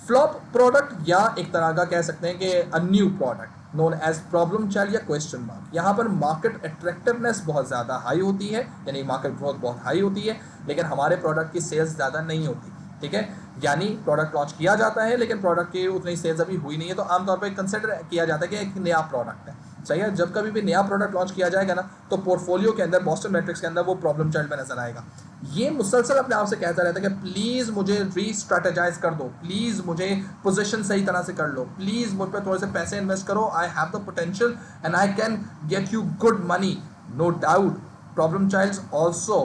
फ्लॉप प्रोडक्ट या एक तरह का कह सकते हैं कि a new product known as problem child या क्वेश्चन मार्क। यहाँ पर मार्केट अट्रैक्टिवनेस बहुत ज़्यादा हाई होती है, यानी मार्केट ग्रोथ बहुत हाई होती है, लेकिन हमारे प्रोडक्ट की सेल्स ज़्यादा नहीं होती। ठीक है, यानी प्रोडक्ट लॉन्च किया जाता है लेकिन प्रोडक्ट की उतनी सेल्स अभी हुई नहीं है, तो आमतौर पर कंसिडर किया जाता है कि एक नया प्रोडक्ट है। सही है, जब कभी भी नया प्रोडक्ट लॉन्च किया जाएगा ना, तो पोर्टफोलियो के अंदर, बॉस्टन मैट्रिक्स के अंदर वो प्रॉब्लम चाइल्ड में नजर आएगा। ये मुसलसल अपने आप से कहता रहता है कि प्लीज़ मुझे रीस्ट्रेटेजाइज कर दो, प्लीज़ मुझे पोजीशन सही तरह से कर लो, प्लीज़ मुझ पर थोड़े से पैसे इन्वेस्ट करो, I have the potential and I can get you good money. No doubt problem childs also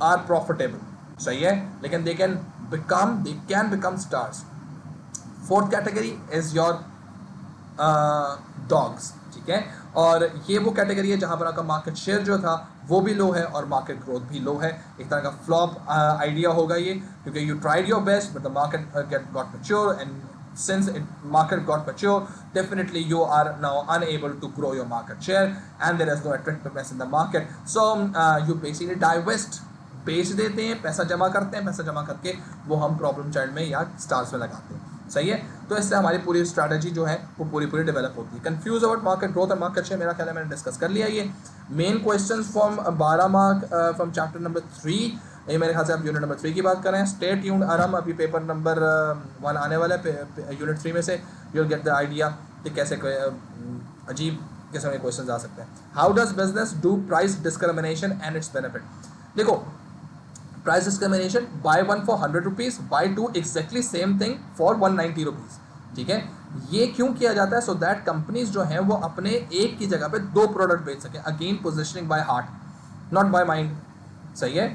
are profitable. सही है, लेकिन they can become stars. Fourth category is your dogs. ठीक है, और ये वो कैटेगरी है जहां पर आपका मार्केट शेयर जो था वो भी लो है और मार्केट ग्रोथ भी लो है। एक तरह का फ्लॉप आइडिया होगा ये, क्योंकि you tried your best but the market got mature, and since market got mature, definitely you are now unable to grow your market share and there is no attractiveness in the market, so you basically divest, बेच देते हैं, पैसा जमा करते हैं, पैसा जमा करके वो हम प्रॉब्लम चाइल्ड में या स्टार्स में लगाते हैं। सही है, तो इससे हमारी पूरी स्ट्रैटेजी जो है वो पूरी डेवलप होती है। कंफ्यूज अबाउट मार्केट ग्रोथ और मार्केट शेयर, मेरा ख्याल है मैंने डिस्कस कर लिया। ये main questions from 12 mark from chapter number 3, ये मेरे ख्याल से आप यूनिट नंबर 3 की बात कर रहे हैं। स्टे ट्यून्ड आराम, अभी पेपर नंबर 1 आने वाला है यूनिट 3 में से, you will get the idea कि कैसे अजीब किस्म के क्वेश्चन आ सकते हैं। How does business do price discrimination and its benefit. देखो, price discrimination, buy 1 for 100 rupees, buy 2 exactly same thing for 190 rupees. ठीक है, ये क्यों किया जाता है? सो दैट कंपनीज जो हैं वो अपने एक की जगह पे 2 प्रोडक्ट बेच सकें। Again positioning by heart, not by mind. सही है,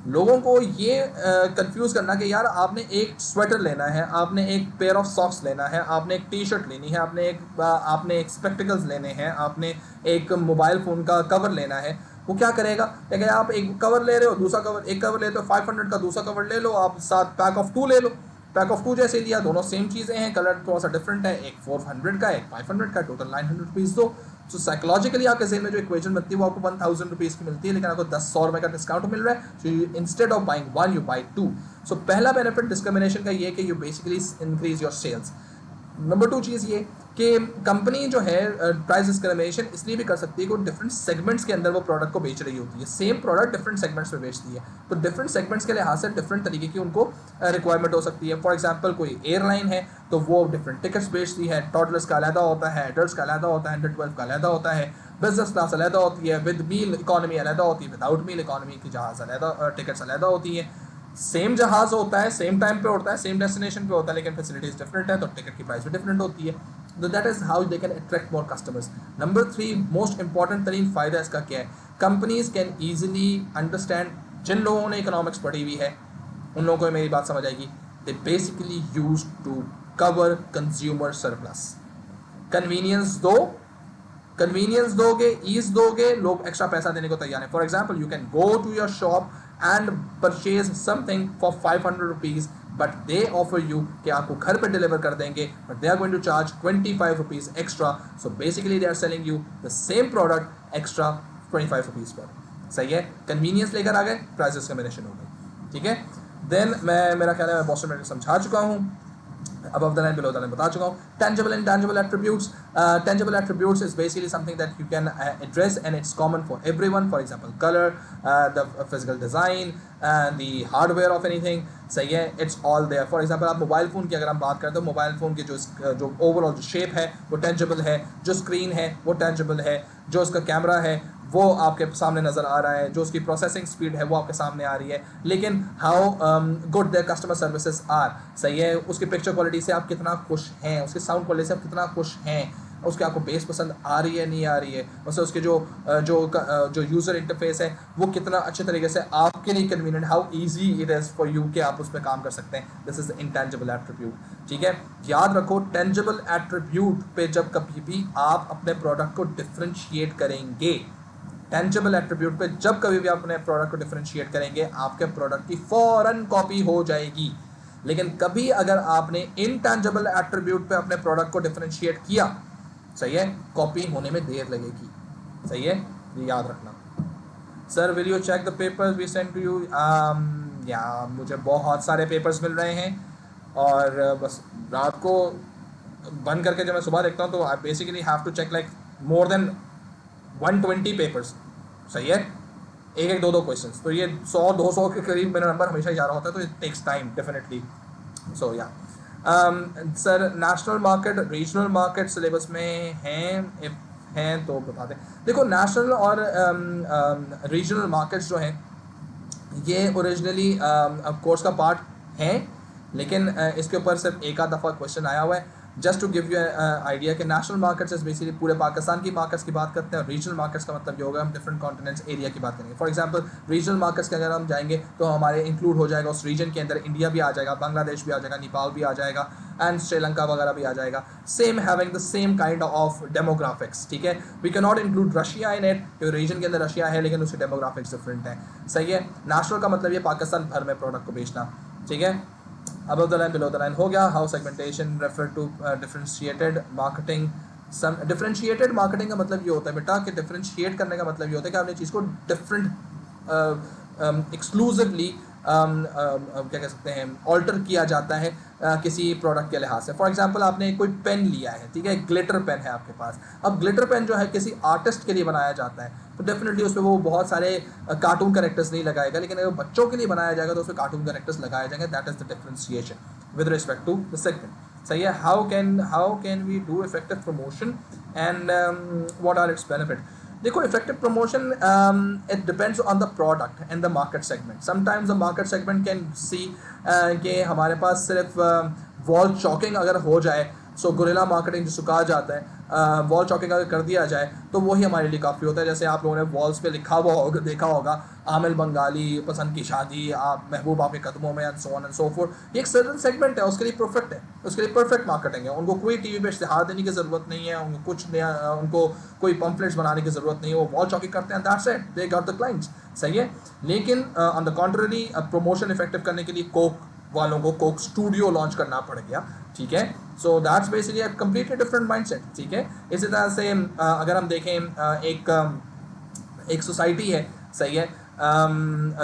लोगों को ये कंफ्यूज करना कि यार आपने एक स्वेटर लेना है, आपने एक पेयर ऑफ सॉक्स लेना है, आपने एक टी शर्ट लेनी है, आपने एक स्पेक्टिकल्स लेने हैं, आपने एक मोबाइल फ़ोन का कवर लेना है, वो क्या करेगा? लेकिन आप एक कवर ले रहे हो, दूसरा कवर, एक कवर लेते हो 500 का, दूसरा कवर ले लो आप, साथ पैक ऑफ 2 ले लो। पैक ऑफ 2 जैसे लिया, दोनों सेम चीज़ें हैं, कलर थोड़ा सा डिफरेंट है, एक 400 का, एक 500 का, टोटल 900 रुपीज़ दो। तो साइकोलॉजिकली आपके जेहन में जो इक्वेशन बनती है वो आपको 1000 रुपीज़ की मिलती है, लेकिन आपको 100 रुपये का डिस्काउंट मिल रहा है। So instead of buying 1 you buy 2। So पहला बेनिफिट डिस्क्रिमिनेशन का ये है कि you basically increase your sales. Number 2 चीज़ ये कि कंपनी जो है प्राइस डिस्क्रिमिनेशन इसलिए भी कर सकती है कि वो डिफरेंट सेगमेंट्स के अंदर वो प्रोडक्ट को बेच रही होती है। सेम प्रोडक्ट डिफरेंट सेगमेंट्स में बेचती है, तो डिफरेंट सेगमेंट्स के लिहाज से डिफरेंट तरीके की उनको रिक्वायरमेंट हो सकती है। फॉर एग्जांपल कोई एयरलाइन है तो वो डिफरेंट टिकट्स बेचती है, टॉडलर्स का अलहदा होता है, एडल्ट्स का अलहदा होता है, 112 का अलहदा होता है, बिजनेस क्लास अलहदा होती है, विद मील इकॉनमी अलहदा होती है, विदाउट मील इकॉनमी की जहाज़ अलहदा, टिकट्स अलहदा होती है। सेम जहाज़ होता है, सेम टाइम पे होता है, सेम डेस्टिनेशन पे होता है, लेकिन फैसिलिटीज़ डिफरेंट है, तो टिकट की प्राइस भी डिफरेंट होती है। तो that is how they can attract more customers. Number 3 most important तरीन फ़ायदा इसका क्या है? कंपनीज कैन ईजिली अंडरस्टैंड, जिन लोगों ने इकोनॉमिक्स पढ़ी हुई है उन लोगों को मेरी बात समझ आएगी। They basically use to cover consumer surplus. Convenience दोगे, ईज दोगे, लोग एक्स्ट्रा पैसा देने को तैयार हैं। For example, you can go to your shop and purchase something for 500 rupees, but they offer you कि आपको घर पर डिलीवर कर देंगे, but they are going to charge 25 rupees extra. So basically they are selling you the same product extra 25 rupees पर। सही है, convenience लेकर आ गए, प्राइस डिस्क्रिमिनेशन हो गई। ठीक है, देन मेरा ख्याल है मैं बॉस्टन मैट्रिक्स समझा चुका हूँ, above the line below the line बता चुका हूँ। tangible and intangible attributes, tangible attributes is basically something that you can address and it's common for everyone. For example, color, the physical design, the hardware of anything. सही है, it's all there. For example, आप mobile phone की अगर हम बात करते हैं, mobile phone की जो ओवरऑल जो शेप है वो टेंजिबल है, जो स्क्रीन है वो टेंजिबल है, जो उसका कैमरा है वो आपके सामने नज़र आ रहा है, जो उसकी प्रोसेसिंग स्पीड है वो आपके सामने आ रही है। लेकिन how good their customer services are, सही है, उसकी पिक्चर क्वालिटी से आप कितना खुश हैं, उसकी साउंड क्वालिटी से आप कितना खुश हैं, उसके आपको बेस पसंद आ रही है नहीं आ रही है, उसके जो यूज़र इंटरफेस है वो कितना अच्छे तरीके से आपके लिए convenient, how easy it is for you कि आप उस पर काम कर सकते हैं। This is intangible attribute. ठीक है, याद रखो, टेंजिबल एट्रीब्यूट पे जब कभी भी आप अपने प्रोडक्ट को डिफ्रेंशिएट करेंगे, टेंजिबल एट्रीब्यूट पे जब कभी भी आप अपने प्रोडक्ट को डिफरेंशिएट करेंगे, आपके प्रोडक्ट की फौरन कॉपी हो जाएगी। लेकिन कभी अगर आपने इनटेंजिबल एट्रीब्यूट पे अपने प्रोडक्ट को डिफरेंशिएट किया, सही है, कॉपी होने में देर लगेगी। सही है, ये याद रखना। Sir will you check the papers we send to you? या मुझे बहुत सारे पेपर्स मिल रहे हैं, और बस रात को बंद करके जब मैं सुबह देखता हूँ तो I basically have to check like more than 120 papers. सही है, एक एक दो दो क्वेश्चन, तो ये 100-200 के करीब मेरा नंबर हमेशा ही जा रहा होता है, तो इट टेक्स टाइम डेफिनेटली। सो या sir, national market regional market syllabus में हैं? इफ हैं तो बता दें। देखो, नेशनल और रीजनल मार्केट्स जो हैं ये ओरिजिनली कोर्स का पार्ट हैं, लेकिन इसके ऊपर सिर्फ एक आध दफ़ा क्वेश्चन आया हुआ है। Just to give you idea कि नेशनल मार्केट्स इज बेसिकली पूरे पाकिस्तान की मार्केट्स की बात करते हैं, और रीजनल मार्केट्स का मतलब ये होगा हम डिफरेंट कॉन्टिनेंट्स एरिया की बात करेंगे। फॉर एग्जांपल रीजनल मार्केट्स के अगर हम जाएंगे तो हमारे इंक्लूड हो जाएगा उस रीजन के अंदर इंडिया भी आ जाएगा, बांग्लादेश भी आ जाएगा, नेपाल भी आ जाएगा, एंड श्रीलंका वगैरह भी आ जाएगा, same having the same kind of demographics. ठीक है, we can not include Russia in it, क्योंकि रीजन के अंदर रशिया है लेकिन उसके डेमोग्राफिक्स डिफरेंट है। सही है, नेशनल का मतलब ये पाकिस्तान भर में प्रोडक्ट को बेचना। ठीक है, above the line below the line हो गया। How segmentation refer to differentiated marketing. Some differentiated marketing का मतलब ये होता है बेटा कि डिफरेंशिएट करने का मतलब ये होता है कि आपने चीज़ को डिफरेंट एक्सक्लूसिवली क्या कह सकते हैं ऑल्टर किया जाता है किसी प्रोडक्ट के लिहाज से। फॉर एग्जांपल आपने कोई पेन लिया है, ठीक है, ग्लिटर पेन है आपके पास। अब ग्लिटर पेन जो है किसी आर्टिस्ट के लिए बनाया जाता है, तो डेफिनेटली उसमें वो बहुत सारे कार्टून कैरेक्टर्स नहीं लगाएगा, लेकिन अगर बच्चों के लिए बनाया जाएगा तो उसमें कार्टून कैरेक्टर्स लगाए जाएंगे। That is the differentiation with respect to the segment. सही है, how can we do effective promotion and what are its benefit. देखो, effective promotion it depends on the product and the market segment. Sometimes the market segment can see कि हमारे पास सिर्फ wall choking अगर हो जाए, सो guerrilla marketing जिसको कहा जाता है, वॉल चॉकिंग अगर कर दिया जाए तो वही हमारे लिए काफ़ी होता है। जैसे आप लोगों ने वॉल्स पे लिखा हुआ होगा, देखा होगा, आमिर बंगाली पसंद की शादी, आप महबूब आपके कदमों में, and so on and so fourth. ये एक सर्टन सेगमेंट है, उसके लिए परफेक्ट है, उसके लिए परफेक्ट मार्केटिंग है। उनको कोई टीवी पे इश्तिहार देने की ज़रूरत नहीं है, उनको कुछ नया, उनको कोई पम्फलेट्स बनाने की ज़रूरत नहीं है, वो वॉल चॉकिंग करते हैं, that's it, they got the clients. सही है, लेकिन on the contrary promotion effective करने के लिए कोक वालों को कोक स्टूडियो लॉन्च करना पड़ गया। ठीक है, सो that's basically a completely different mindset. ठीक है, इसी तरह से अगर हम देखें एक सोसाइटी है, सही है,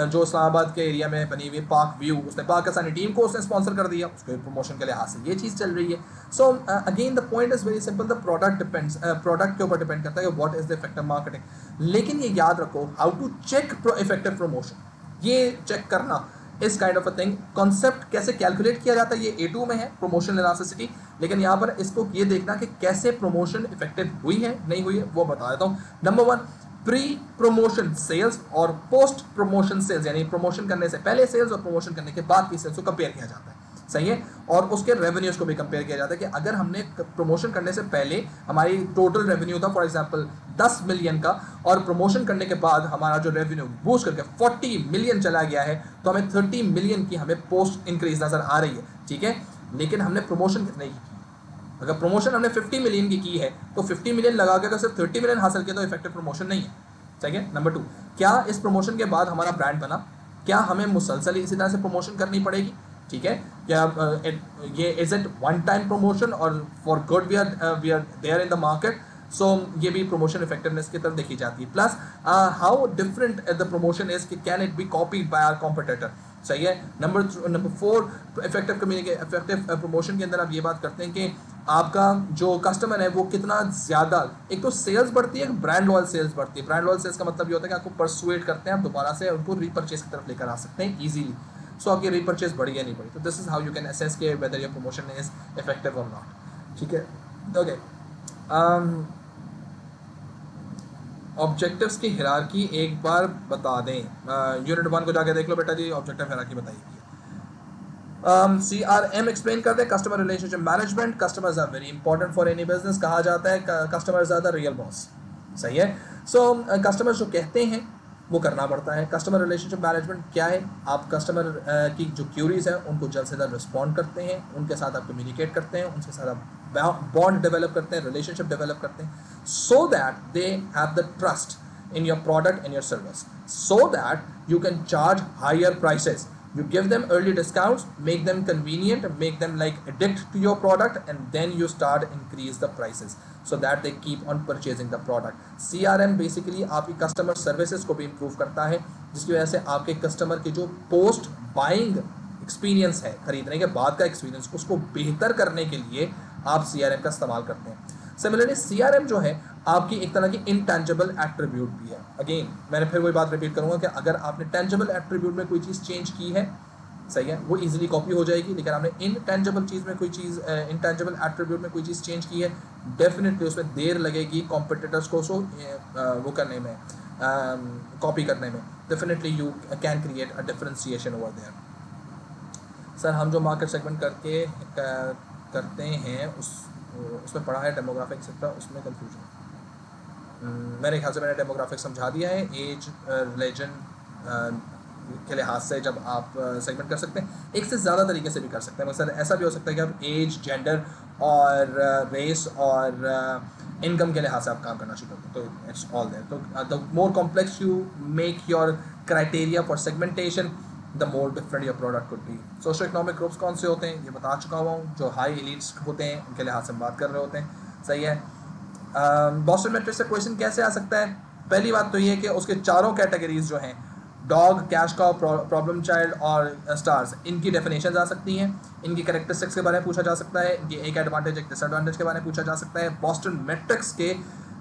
जो इस्लामाबाद के एरिया में बनी हुई पाक व्यू, उसने पाकिस्तानी टीम को उसने स्पॉन्सर कर दिया, उसके प्रमोशन के लिहाज से ये चीज़ चल रही है। So again the point is very simple, the product depends, product के ऊपर डिपेंड करता है कि what is the effective marketing. लेकिन ये याद रखो, how to check effective promotion, ये चेक करना इस kind of a thing, concept कैसे कैलकुलेट किया जाता है, ये A2 में है, प्रमोशन इलास्टिसिटी। लेकिन यहाँ पर इसको ये देखना कि कैसे प्रमोशन इफेक्टिव हुई है नहीं हुई है, वो बता देता हूँ। नंबर 1, प्री प्रमोशन सेल्स और पोस्ट प्रमोशन सेल्स, यानी प्रमोशन करने से पहले सेल्स और प्रमोशन करने के बाद की सेल्स को कंपेयर किया जाता है। सही है, और उसके रेवेन्यूज को भी कंपेयर किया जाता है कि अगर हमने प्रमोशन करने से पहले हमारी टोटल रेवेन्यू था फॉर एग्जांपल 10 मिलियन का, और प्रमोशन करने के बाद हमारा जो रेवेन्यू बूस्ट करके 40 मिलियन चला गया है, तो हमें 30 मिलियन की हमें पोस्ट इंक्रीज नजर आ रही है। ठीक है, लेकिन हमने प्रमोशन नहीं की। अगर प्रमोशन हमने 50 मिलियन की है तो 50 मिलियन लगा के अगर सिर्फ 30 मिलियन हासिल किया तो इफेक्टिव प्रमोशन नहीं है। ठीक है, नंबर 2, क्या इस प्रमोशन के बाद हमारा ब्रांड बना, क्या हमें मुसलसल इसी तरह से प्रमोशन करनी पड़ेगी। ठीक है, क्या ये is it one time promotion or for good we are there in the market. So ये भी प्रमोशन इफेक्टिवनेस की तरफ देखी जाती है। Plus how different the promotion is, can it be copied by our competitor. सही है, नंबर 4, इफेक्टिव प्रमोशन के अंदर आप ये बात करते हैं कि आपका जो कस्टमर है वो कितना ज़्यादा, एक तो सेल्स बढ़ती है, एक ब्रांड लॉयल सेल्स बढ़ती है। ब्रांड लॉयल सेल्स का मतलब ये होता है कि आपको परसुएट करते हैं, आप दोबारा से उनको रीपरचेज की तरफ लेकर आ सकते हैं ईजीली। सो आपकी रीपरचेज बढ़ी या नहीं बढ़ी, तो this is how you can assess के whether your promotion is effective or not. ठीक है, ओके। ऑब्जेक्टिव्स की हिरार्की एक बार बता दें। यूनिट 1 को जाके देख लो बेटा जी, ऑब्जेक्टिव हिरार्की बताइए। CRM एक्सप्लेन कर दे, customer relationship management. Customers are very important for any business, कहा जाता है customers are the real boss. सही है, सो कस्टमर्स जो कहते हैं वो करना पड़ता है। कस्टमर रिलेशनशिप मैनेजमेंट क्या है, आप कस्टमर की जो क्यूरीज हैं उनको जल्द से जल्द रिस्पॉन्ड करते हैं, उनके साथ आप कम्युनिकेट करते हैं, उनके साथ आप बॉन्ड डेवलप करते हैं, रिलेशनशिप डेवलप करते हैं, so that they have the trust in your product and your service, so that you can charge higher prices. You give them early discounts, make them convenient, make them like addict to your product, and then you start increase the prices so that they keep on purchasing the product. CRM basically आपकी customer services को भी improve करता है, जिसकी वजह से आपके customer की जो पोस्ट बाइंग एक्सपीरियंस है, खरीदने के बाद का एक्सपीरियंस, उसको बेहतर करने के लिए आप CRM का इस्तेमाल करते हैं। सिमिलरली CRM जो है आपकी एक तरह की इंटेंजिबल एट्रीब्यूट भी है। अगेन मैंने फिर वही बात रिपीट करूंगा कि अगर आपने टेंजिबल एट्रीब्यूट में कोई चीज़ चेंज की है, सही है, वो इजीली कॉपी हो जाएगी, लेकिन आपने इनटेंजिबल चीज़ में कोई चीज़, इनटेंजिबल एट्रीब्यूट में कोई चीज़ चेंज की है, डेफिनेटली उसमें देर लगेगी कॉम्पिटिटर्स को वो करने में, कॉपी करने में। Definitely you can create a differentiation over there. Sir हम जो मार्केट सेगमेंट करते हैं उसमें पढ़ा है डेमोग्राफिक सेक्टर, उसमें कंफ्यूजन। मेरे ख्याल से मैंने डेमोग्राफिक समझा दिया है। एज, रिलीजन के लिहाज से जब आप सेगमेंट कर सकते हैं, एक से ज़्यादा तरीके से भी कर सकते हैं। मसलन ऐसा भी हो सकता है कि आप एज, जेंडर और रेस और इनकम के लिहाज से आप काम करना शुरू करते हैं, तो इट्स ऑल देयर। तो the more complex you make your criteria for segmentation, the more different your product could be. Socio economic groups कौन से होते हैं ये बता चुका हुआ हूँ, जो हाई एलिट्स होते हैं उनके लिहाज से हम बात कर रहे होते हैं, सही है। बॉस्टन मैट्रिक्स से क्वेश्चन कैसे आ सकता है? पहली बात तो ये है कि उसके चारों कैटेगरीज जो हैं, dog, cash cow, problem child और स्टार्स, इनकी डेफिनेशन आ सकती हैं, इनकी कैरेक्टरिस्टिक्स के बारे में पूछा जा सकता है, इनकी एक एडवांटेज एक डिसएडवांटेज के बारे में पूछा जा सकता है। बॉस्टन मैट्रिक्स के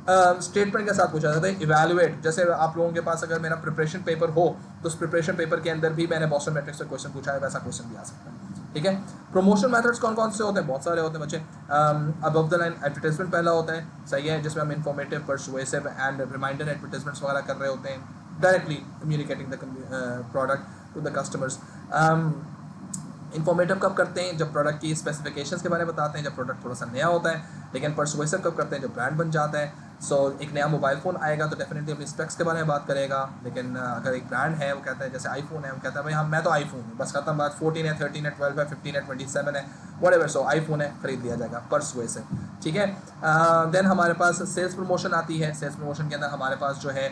स्टेटमेंट के साथ पूछा जाता है। इवैल्यूएट, जैसे आप लोगों के पास अगर मेरा प्रिपरेशन पेपर हो तो उस प्रिपरेशन पेपर के अंदर भी मैंने बॉस्टन मैट्रिक्स से क्वेश्चन पूछा है, वैसा क्वेश्चन भी आ सकता है, ठीक है। प्रमोशन मेथड्स कौन कौन से होते हैं? बहुत सारे होते हैं बच्चे। अबव द लाइन एडवर्टाइजमेंट पहला होता है, सही है, जिसमें हम informative, persuasive and reminder advertisements वगैरह कर रहे होते हैं, directly communicating the product to the customers. Informative कब करते हैं? जब प्रोडक्ट की स्पेसिफिकेशंस के बारे में बताते हैं, जब प्रोडक्ट थोड़ा सा नया होता है। लेकिन परसुएसिव कब करते हैं? जब ब्रांड बन जाता है। सो एक नया मोबाइल फ़ोन आएगा तो डेफिनेटली अपनी स्पेक्स के बारे में बात करेगा, लेकिन अगर एक ब्रांड है वो कहता है, जैसे आईफोन है, वो कहता है भाई हम मैं तो आईफोन हूँ, बस खत्म बात, 14 है, 13 है, 12 है, 15 है, 27 है, व्हाटएवर, सो आईफोन है, खरीद लिया जाएगा, परसुएसिव, ठीक है। देन हमारे पास सेल्स प्रमोशन आती है। सेल्स प्रमोशन के अंदर हमारे पास जो है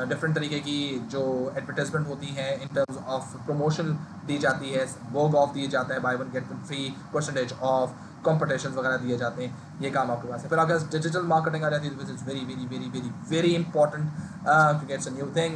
डिफरेंट तरीके की जो एडवर्टाइजमेंट होती हैं इन टर्म्स ऑफ प्रमोशन दी जाती है, वॉग ऑफ दिए जाता है, by one get one free, percentage of, competition वगैरह दिए जाते हैं, ये काम आपके पास है। फिर आपके पास डिजिटल मार्केटिंग आ जाती है, which is very very very very very important क्योंकि इट्स अ न्यू थिंग।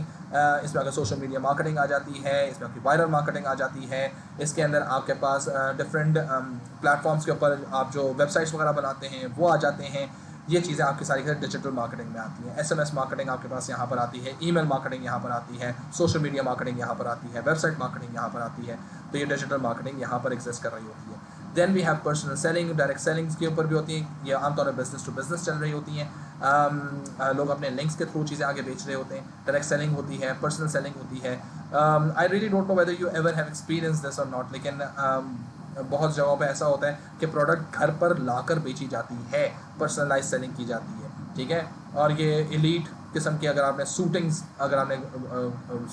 इसमें अगर सोशल मीडिया मार्केटिंग आ जाती है, इसमें आपकी वायरल मार्केटिंग आ जाती है, इसके अंदर आपके पास डिफरेंट प्लेटफॉर्म्स के ऊपर आप जो वेबसाइट्स वगैरह बनाते हैं वो आ जाते हैं। ये चीज़ें आपकी सारी डिजिटल मार्केटिंग में आती हैं। SMS मार्केटिंग आपके पास यहाँ पर आती है, ईमेल मार्केटिंग यहाँ पर आती है, सोशल मीडिया मार्केटिंग यहाँ पर आती है, वेबसाइट मार्केटिंग यहाँ पर आती है। तो ये डिजिटल मार्केटिंग यहाँ पर एग्जिस्ट कर रही होती है। Then we have personal selling, direct sellings के ऊपर भी होती हैं, ये आमतौर पर बिजनेस टू बिजनेस चल रही होती हैं। लोग अपने लिंक्स के थ्रू चीज़ें आगे बेच रहे होते हैं। डायरेक्ट सेलिंग होती है, पर्सनल सेलिंग होती है। I really don't know whether you ever have experience this और नॉट, लेकिन बहुत जगहों पे ऐसा होता है कि प्रोडक्ट घर पर लाकर बेची जाती है, पर्सनलाइज सेलिंग की जाती है, ठीक है। और ये एलीट किस्म की, अगर आपने सूटिंग्स, अगर आपने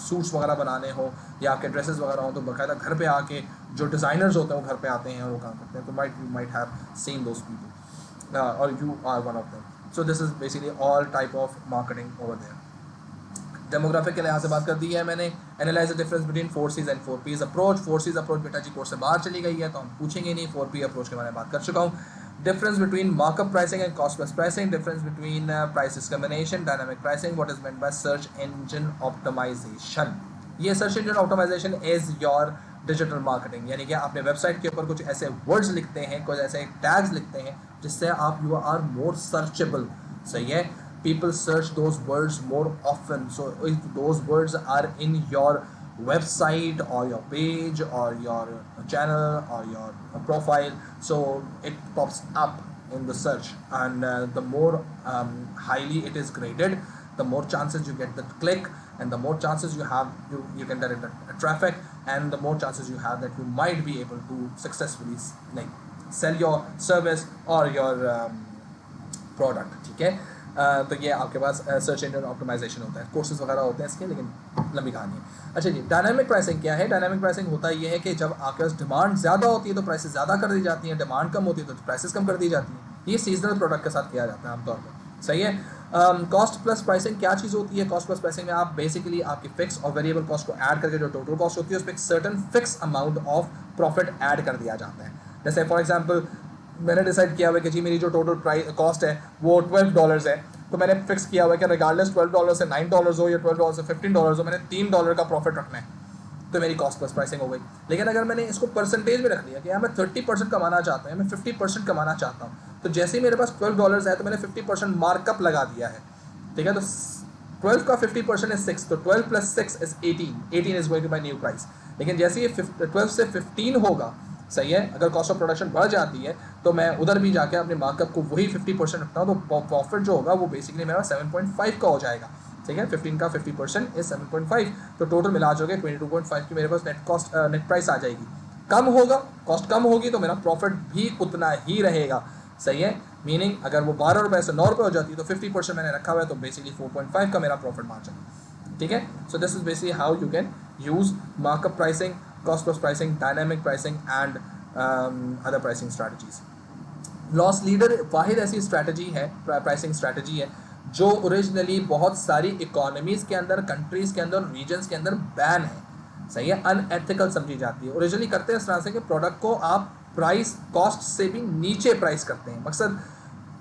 सूट्स वगैरह बनाने हो या आपके ड्रेसेस वगैरह हो, तो बाकायदा घर पे आके जो डिज़ाइनर्स होते हैं वो घर पे आते हैं और वो काम करते हैं। तो you might have seen those people or you are one of them. So this is basically all type of marketing over there. Demographic के लिहाज से बात कर दी है मैंने। Analyze the difference between 4Cs and 4Ps approach. 4Cs approach बेटा जी कोर्स से बाहर चली गई है तो हम पूछेंगे नहीं। 4P अप्रोच के बारे में बात कर चुका हूँ। Difference between markup pricing and cost plus pricing, difference between price discrimination, dynamic pricing, what is meant by search engine optimization. ये search engine optimization is your digital marketing, यानी कि आपने वेबसाइट के ऊपर कुछ ऐसे वर्ड्स लिखते हैं, कुछ ऐसे टैग्स लिखते हैं जिससे आप यू आर मोर सर्चेबल, सही है। People search those words more often, so if those words are in your website or your page or your channel or your profile, so it pops up in the search, and the more highly it is graded, the more chances you get the click, and the more chances you have you can direct the traffic, and the more chances you have that you might be able to successfully like sell your service or your product, ठीक है। तो ये आपके पास search engine optimisation होता है, courses वगैरह होते हैं इसके, लेकिन लंबी कहानी है। अच्छा जी, डायनामिक प्राइसिंग क्या है? डायनामिक प्राइसिंग होता ये है कि जब आपके पास डिमांड ज़्यादा होती है तो प्राइसेस ज़्यादा कर दी जाती हैं, डिमांड कम होती है तो प्राइसेस कम कर दी जाती हैं। ये सीजनल प्रोडक्ट के साथ किया जाता है आमतौर पर, सही है। कॉस्ट प्लस प्राइसिंग क्या चीज़ होती है? कॉस्ट प्लस प्राइसिंग में आप बेसिकली आपकी फिक्स और वेरिएबल कॉस्ट को ऐड करके जो टोटल कॉस्ट होती है उस पर एक certain fix amount of profit add कर दिया जाता है। जैसे फॉर एग्जाम्पल मैंने डिसाइड किया हुआ है कि जी मेरी जो टोटल प्राइस कॉस्ट है वो $12 है, तो मैंने फिक्स किया हुआ है कि रिगार्डलेस $12 से $9 हो या $12 से $15 हो, मैंने $3 का प्रॉफिट रखना है, तो मेरी कॉस्ट प्लस प्राइसिंग हो गई। लेकिन अगर मैंने इसको परसेंटेज में रख लिया कि यार मैं 30% कमाना चाहता हूँ, मैं 50% कमाना चाहता हूँ, तो जैसे ही मेरे पास $12 है तो मैंने 50% मार्कअप लगा दिया है, ठीक है। तो 12 का 50% इज 6, तो 12 + 6 is 18 is going to my new price. लेकिन जैसे ये 12 से 15 होगा, सही है, अगर कॉस्ट ऑफ प्रोडक्शन बढ़ जाती है तो मैं उधर भी जाके अपने मार्कअप को वही 50% रखता हूँ, तो प्रॉफिट जो होगा वो बेसिकली मेरा 7.5 का हो जाएगा, ठीक है। 15 का 50% इज 7.5, तो टोटल मिला जोगे 22.5 की मेरे पास नेट प्राइस आ जाएगी। कम होगा, कॉस्ट कम होगी तो मेरा प्रॉफिट भी उतना ही रहेगा, सही है। मीनिंग अगर वो 12 रुपये से 9 रुपये हो जाती है तो 50% मैंने रखा हुआ है, तो बेसिकली 4.5 का मेरा प्रॉफिट मार्जिन, ठीक है। So this is basically how you can use markup pricing, cost plus pricing, dynamic pricing and other pricing strategies. Loss leader वाहिद ऐसी स्ट्रैटेजी है, प्राइसिंग स्ट्रैटेजी है, जो ओरिजिनली बहुत सारी इकोनॉमीज़ के अंदर, कंट्रीज़ के अंदर, रीजन्स के अंदर बैन है, सही है, अनएथिकल समझी जाती है। ओरिजिनली करते हैं इस तरह से कि प्रोडक्ट को आप प्राइस कॉस्ट से भी नीचे प्राइस करते हैं। मकसद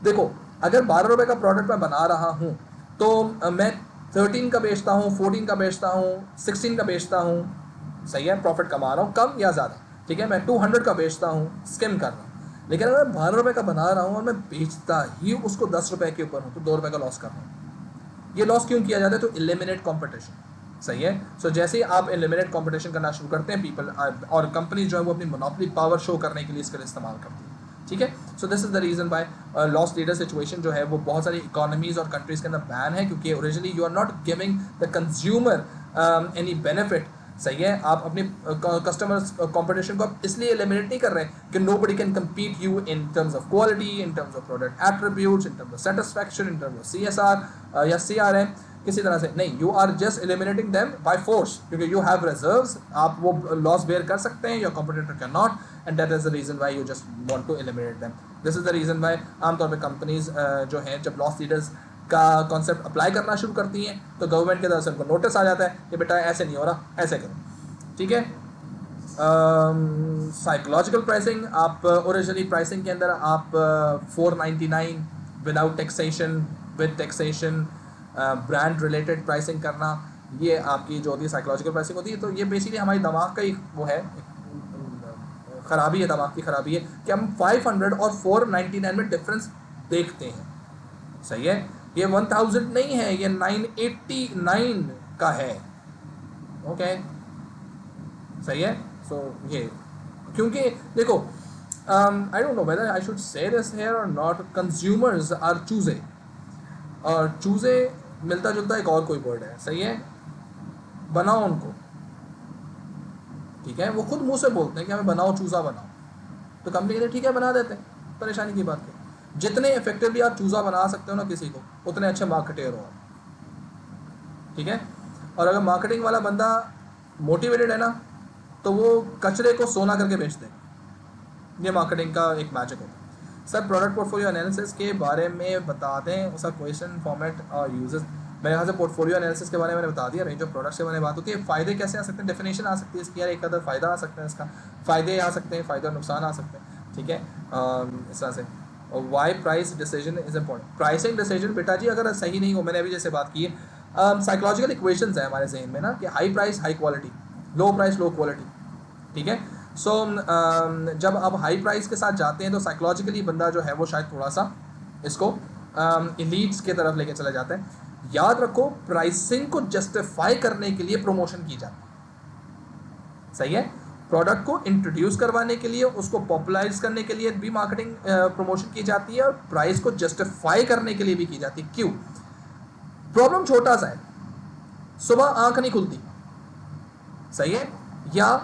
देखो, अगर 12 रुपये का प्रोडक्ट मैं बना रहा हूँ तो मैं 13 का बेचता हूँ, 14 का बेचता हूँ, 16 का बेचता हूँ, सही है, प्रॉफिट कमा रहा हूँ कम या ज़्यादा, ठीक है। मैं 200 का बेचता हूँ, स्किम कर रहा हूँ। लेकिन अगर मैं 12 रुपये का बना रहा हूँ और मैं बेचता ही उसको 10 रुपये के ऊपर हूँ, तो 2 रुपये का लॉस कर रहा हूँ। ये लॉस क्यों किया जाता है? तो एलिमिनेट कंपटीशन, सही है। सो जैसे ही आप एलिमिनेट कंपटीशन करना शुरू करते हैं, पीपल और कंपनी जो है वो अपनी मोनोपोली पावर शो करने के लिए इसका इस्तेमाल करती है, ठीक है। So this is the reason by loss leader situation जो है वो बहुत सारी इकोनॉमीज और कंट्रीज के अंदर बैन है, क्योंकि originally you are not giving the consumer any benefit, सही है। आप अपने कस्टमर्स कंपटीशन को आप इसलिए एलिमिनेट नहीं कर रहे कि nobody can compete you in terms of quality, in terms of product attributes, in terms of satisfaction, in terms of CSR या CRM, किसी तरह से नहीं। You are just eliminating them by force, क्योंकि यू हैव रिजर्व्स, आप वो loss bear कर सकते हैं, your competitor can not, and that is the reason why you just want to eliminate them. This is the reason Y आमतौर पर companies जो हैं जब लॉस लीडर्स का कॉन्सेप्ट अप्लाई करना शुरू करती हैं तो गवर्नमेंट की तरफ से उनको नोटिस आ जाता है कि बेटा ऐसे नहीं हो रहा, ऐसे करो, ठीक है। साइकोलॉजिकल प्राइसिंग, आप ओरिजिनली प्राइसिंग के अंदर आप 499 without taxation, with taxation, brand related pricing करना, ये आपकी जो होती है साइकोलॉजिकल प्राइसिंग होती है। तो ये बेसिकली हमारी दिमाग का एक वो है, ख़राबी है, दिमाग की ख़राबी है कि हम 500 और 499 में डिफरेंस देखते हैं, सही है। ये 1000 नहीं है, ये 989 का है, ओके, सही है। सो ये क्योंकि देखो, I don't know whether I should say this here और नॉट, कंज्यूमर्स आर चूजे, और चूजे मिलता जुलता एक और कोई वर्ड है, सही है। बनाओ उनको, ठीक है, वो खुद मुंह से बोलते हैं कि हमें बनाओ, चूज़ा बनाओ, तो कंपनी कहते हैं ठीक है बना देते हैं, परेशानी की बात है। जितने इफेक्टिवली आप चूज़ा बना सकते हो ना किसी को, उतने अच्छे मार्केटर हो, ठीक है। और अगर मार्केटिंग वाला बंदा मोटिवेटेड है ना, तो वो कचरे को सोना करके बेच दें। ये मार्केटिंग का एक मैजिक होता है। सर प्रोडक्ट पोर्टफोलियो एनालिसिस के बारे में बता दें, उसका क्वेश्चन फॉर्मेट और यूजेस। मेरे यहाँ से पोर्टफोलियो एनालिसिस के बारे में मैंने बता दिया, रेंज ऑफ प्रोडक्ट्स के बारे में बात होती है। फ़ायदे कैसे आ सकते हैं, डेफिनेशन आ सकती है इसकी, यार एक अदर फ़ायदा आ सकता है इसका, फ़ायदे आ सकते हैं, फ़ायदे और नुकसान आ सकते हैं, ठीक है। इस तरह से why price decision is important. Pricing decision बेटा जी अगर सही नहीं हो, मैंने अभी जैसे बात की है, साइकोलॉजिकल इक्वेशंस है हमारे जहन में ना कि हाई प्राइस हाई क्वालिटी, लो प्राइस लो क्वालिटी, ठीक है। सो जब आप हाई प्राइस के साथ जाते हैं तो साइकोलॉजिकली बंदा जो है वो शायद थोड़ा सा इसको एलीट्स के तरफ लेके चला जाता है। याद रखो, प्राइसिंग को जस्टिफाई करने के लिए प्रमोशन की जाती है, सही है। प्रोडक्ट को इंट्रोड्यूस करवाने के लिए, उसको पॉपुलराइज करने के लिए भी मार्केटिंग प्रमोशन की जाती है, और प्राइस को जस्टिफाई करने के लिए भी की जाती है। क्यों? प्रॉब्लम छोटा सा है, सुबह आंख नहीं खुलती, सही है, या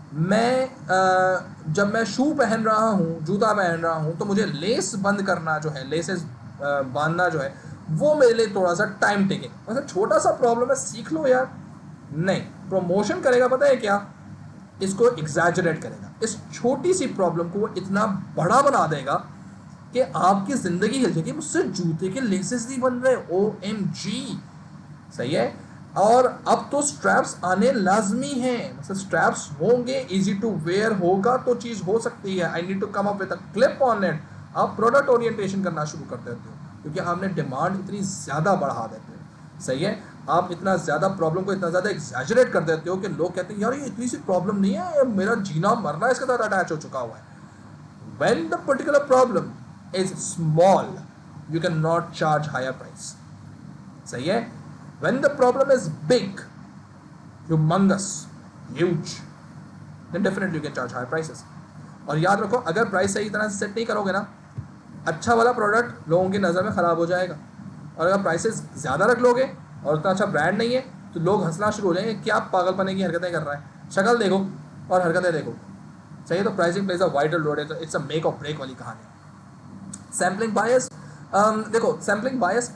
मैं जब मैं शू पहन रहा हूँ, जूता पहन रहा हूँ, तो मुझे लेस बंद करना जो है, लेसेस बांधना जो है, वो मेरे लिए थोड़ा सा टाइम टेकिंग, मतलब छोटा सा प्रॉब्लम है, सीख लो यार। नहीं, प्रमोशन करेगा पता है क्या, इसको एग्जैजरेट करेगा, इस छोटी सी प्रॉब्लम को वो इतना बड़ा बना देगा कि आपकी ज़िंदगी हिल जाएगी। मुझसे जूते के लेसेस नहीं बन रहे, OMG, सही है। और अब तो स्ट्रैप्स आने लाजमी हैं, मतलब स्ट्रैप्स होंगे, इजी टू वेयर होगा तो चीज़ हो सकती है। I need to come up with a clip on it. आप प्रोडक्ट ओरिएंटेशन करना शुरू कर देते हो क्योंकि आपने डिमांड इतनी ज़्यादा बढ़ा देते हो, सही है। आप इतना ज़्यादा प्रॉब्लम को इतना ज़्यादा एग्जैजरेट कर देते हो कि लोग कहते हैं यार ये इतनी सी प्रॉब्लम नहीं है, मेरा जीना मरना इसके साथ अटैच हो चुका हुआ है. When the particular problem is small, you cannot charge higher price. सही है. When the problem is big, humongous, huge, then definitely you can charge higher prices. और याद रखो, अगर प्राइस सही तरह से सेट नहीं करोगे ना, अच्छा वाला प्रोडक्ट लोगों की नज़र में ख़राब हो जाएगा. और अगर प्राइसेस ज़्यादा रख लोगे और उतना अच्छा ब्रांड नहीं है तो लोग हंसना शुरू हो जाएंगे, क्या पागलपने की हरकतें कर रहा है, शक्ल देखो और हरकतें देखो. सही है. तो pricing plays a vital role. It's a make or break वाली कहानी. सैम्पलिंग बायस, देखो सैम्पलिंग बायस,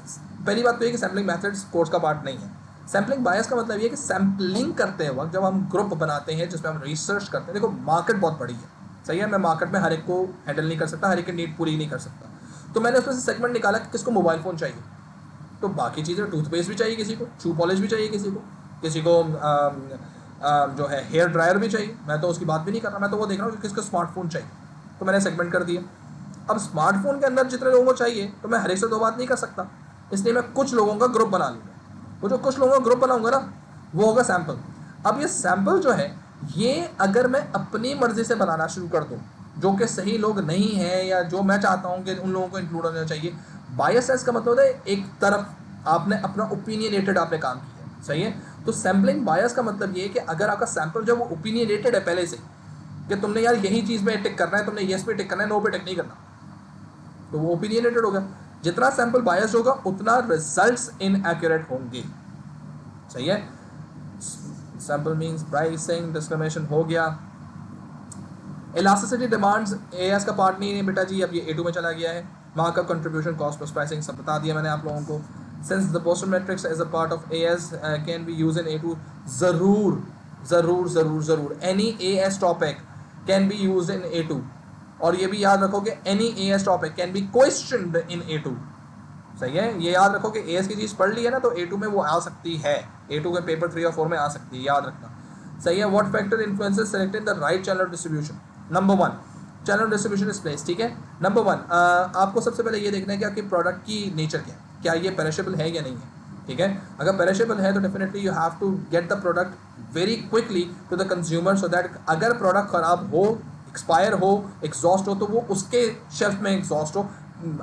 पहली बात तो ये कि सैम्पलिंग मेथड्स कोर्स का पार्ट नहीं है. सैम्पलिंग बायस का मतलब ये कि सैम्पलिंग करते हैं वक्त जब हम ग्रुप बनाते हैं जिसमें हम रिसर्च करते हैं. देखो मार्केट बहुत बड़ी है. सही है. मैं मार्केट में हर एक को हैंडल नहीं कर सकता, हर एक की नीड पूरी नहीं कर सकता. तो मैंने उसमें से सेगमेंट निकाला कि किसको मोबाइल फ़ोन चाहिए, तो बाकी चीज़ें टूथपेस्ट भी चाहिए किसी को, शू पॉलिश भी चाहिए किसी को जो है हेयर ड्रायर भी चाहिए. मैं तो उसकी बात भी नहीं कर रहा, मैं तो वो देख रहा हूँ कि किसको स्मार्टफोन चाहिए. तो मैंने सेगमेंट कर दिया. अब स्मार्टफोन के अंदर जितने लोगों को चाहिए तो मैं हर एक से दो बात नहीं कर सकता, इसलिए मैं कुछ लोगों का ग्रुप बना लूँगा. वो जो कुछ लोगों का ग्रुप बनाऊंगा ना, वो होगा सैम्पल. अब ये सैम्पल जो है, ये अगर मैं अपनी मर्जी से बनाना शुरू कर दूँ, जो कि सही लोग नहीं हैं या जो मैं चाहता हूँ कि उन लोगों को इंक्लूड होना चाहिए. बायस का मतलब है एक तरफ आपने अपना ओपिनियनेटेड आपने काम किया है. सही है. तो सैम्पलिंग बायस का मतलब ये है कि अगर आपका सैम्पल जो वो ओपिनियनेटेड है पहले से, कि तुमने यार यही चीज़ में टिक करना है, तुमने येस पे टिक करना है, नो पे टिक नहीं करना, तो वो ओपिनियनेटेड होगा. जितना सैम्पल बायस होगा उतना रिजल्ट्स इनएक्यूरेट होंगे. सही है. सैम्पल मींस प्राइसिंग डिस्क्रिमिनेशन हो गया. इलास्टिसिटी डिमांड्स एएस का पार्ट नहीं है बेटा जी, अब ये ए2 में चला गया है. Markup contribution cost plus pricing सब बता दिया मैंने आप लोगों को. Since the Boston matrix as a part of AS can be use in A two, ज़रूर ज़रूर ज़रूर ज़रूर any AS topic can be use in A two. और ये भी याद रखो कि any AS topic can be questioned in A two. सही है. ये याद रखो कि एएस की चीज़ पढ़ ली है ना, तो ए2 में वो आ सकती है, ए2 के पेपर 3 और 4 में आ सकती है, याद रखना. सही है. What factor influences selecting the right channel distribution. Number 1, channel distribution is place. ठीक है. नंबर 1, आपको सबसे पहले ये देखना है कि आपकी प्रोडक्ट की नेचर क्या ये पेरिशेबल है या नहीं है. ठीक है. अगर पेरिशेबल है तो definitely you have to get the product very quickly to the consumer, so that अगर प्रोडक्ट ख़राब हो, एक्सपायर हो, एग्जॉस्ट हो, तो वो उसके शेल्फ में एग्जॉस्ट हो,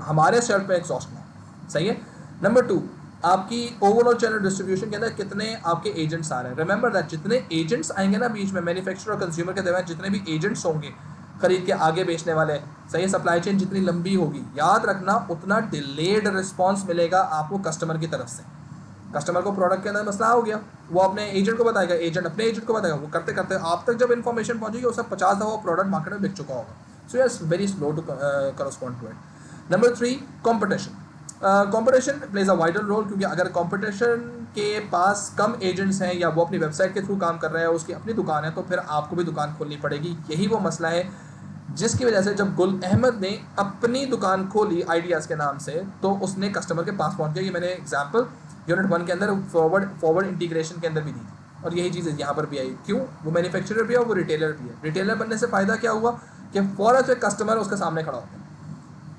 हमारे शेल्फ में एग्जॉस्ट ना हो. सही है. नंबर 2, आपकी ओवरऑल चैनल डिस्ट्रीब्यूशन के अंदर कितने आपके एजेंट्स आ रहे हैं. रिमेंबर दैट जितने एजेंट्स आएंगे ना बीच में, मैन्युफैक्चरर और कंज्यूमर के दरमियान जितने भी एजेंट्स होंगे खरीद के आगे बेचने वाले, सही है, सप्लाई चेन जितनी लंबी होगी, याद रखना उतना डिलेड रिस्पांस मिलेगा आपको कस्टमर की तरफ से. कस्टमर को प्रोडक्ट के अंदर मसला हो गया, वो अपने एजेंट को बताएगा, एजेंट अपने एजेंट को बताएगा, वो करते करते आप तक जब इन्फॉर्मेशन पहुंचेगी उसका 50 दफा वो प्रोडक्ट मार्केट में बिक चुका होगा. So yes, very slow to correspond to it. Number 3, competition. Competition plays a vital role, क्योंकि अगर कॉम्पिटिशन के पास कम एजेंट्स हैं या वो अपनी वेबसाइट के थ्रू काम कर रहा है, उसकी अपनी दुकान है, तो फिर आपको भी दुकान खोलनी पड़ेगी. यही वो मसला है जिसकी वजह से जब गुल अहमद ने अपनी दुकान खोली आइडियाज़ के नाम से, तो उसने कस्टमर के पास पहुंच गया. ये मैंने एग्जांपल यूनिट 1 के अंदर फॉरवर्ड इंटीग्रेशन के अंदर भी दी थी, और यही चीज़ यहाँ पर भी आई. क्यों? वो मैन्युफैक्चरर भी है और वो रिटेलर भी है. रिटेलर बनने से फ़ायदा क्या हुआ कि फ़ौरन से कस्टमर उसके सामने खड़ा होता है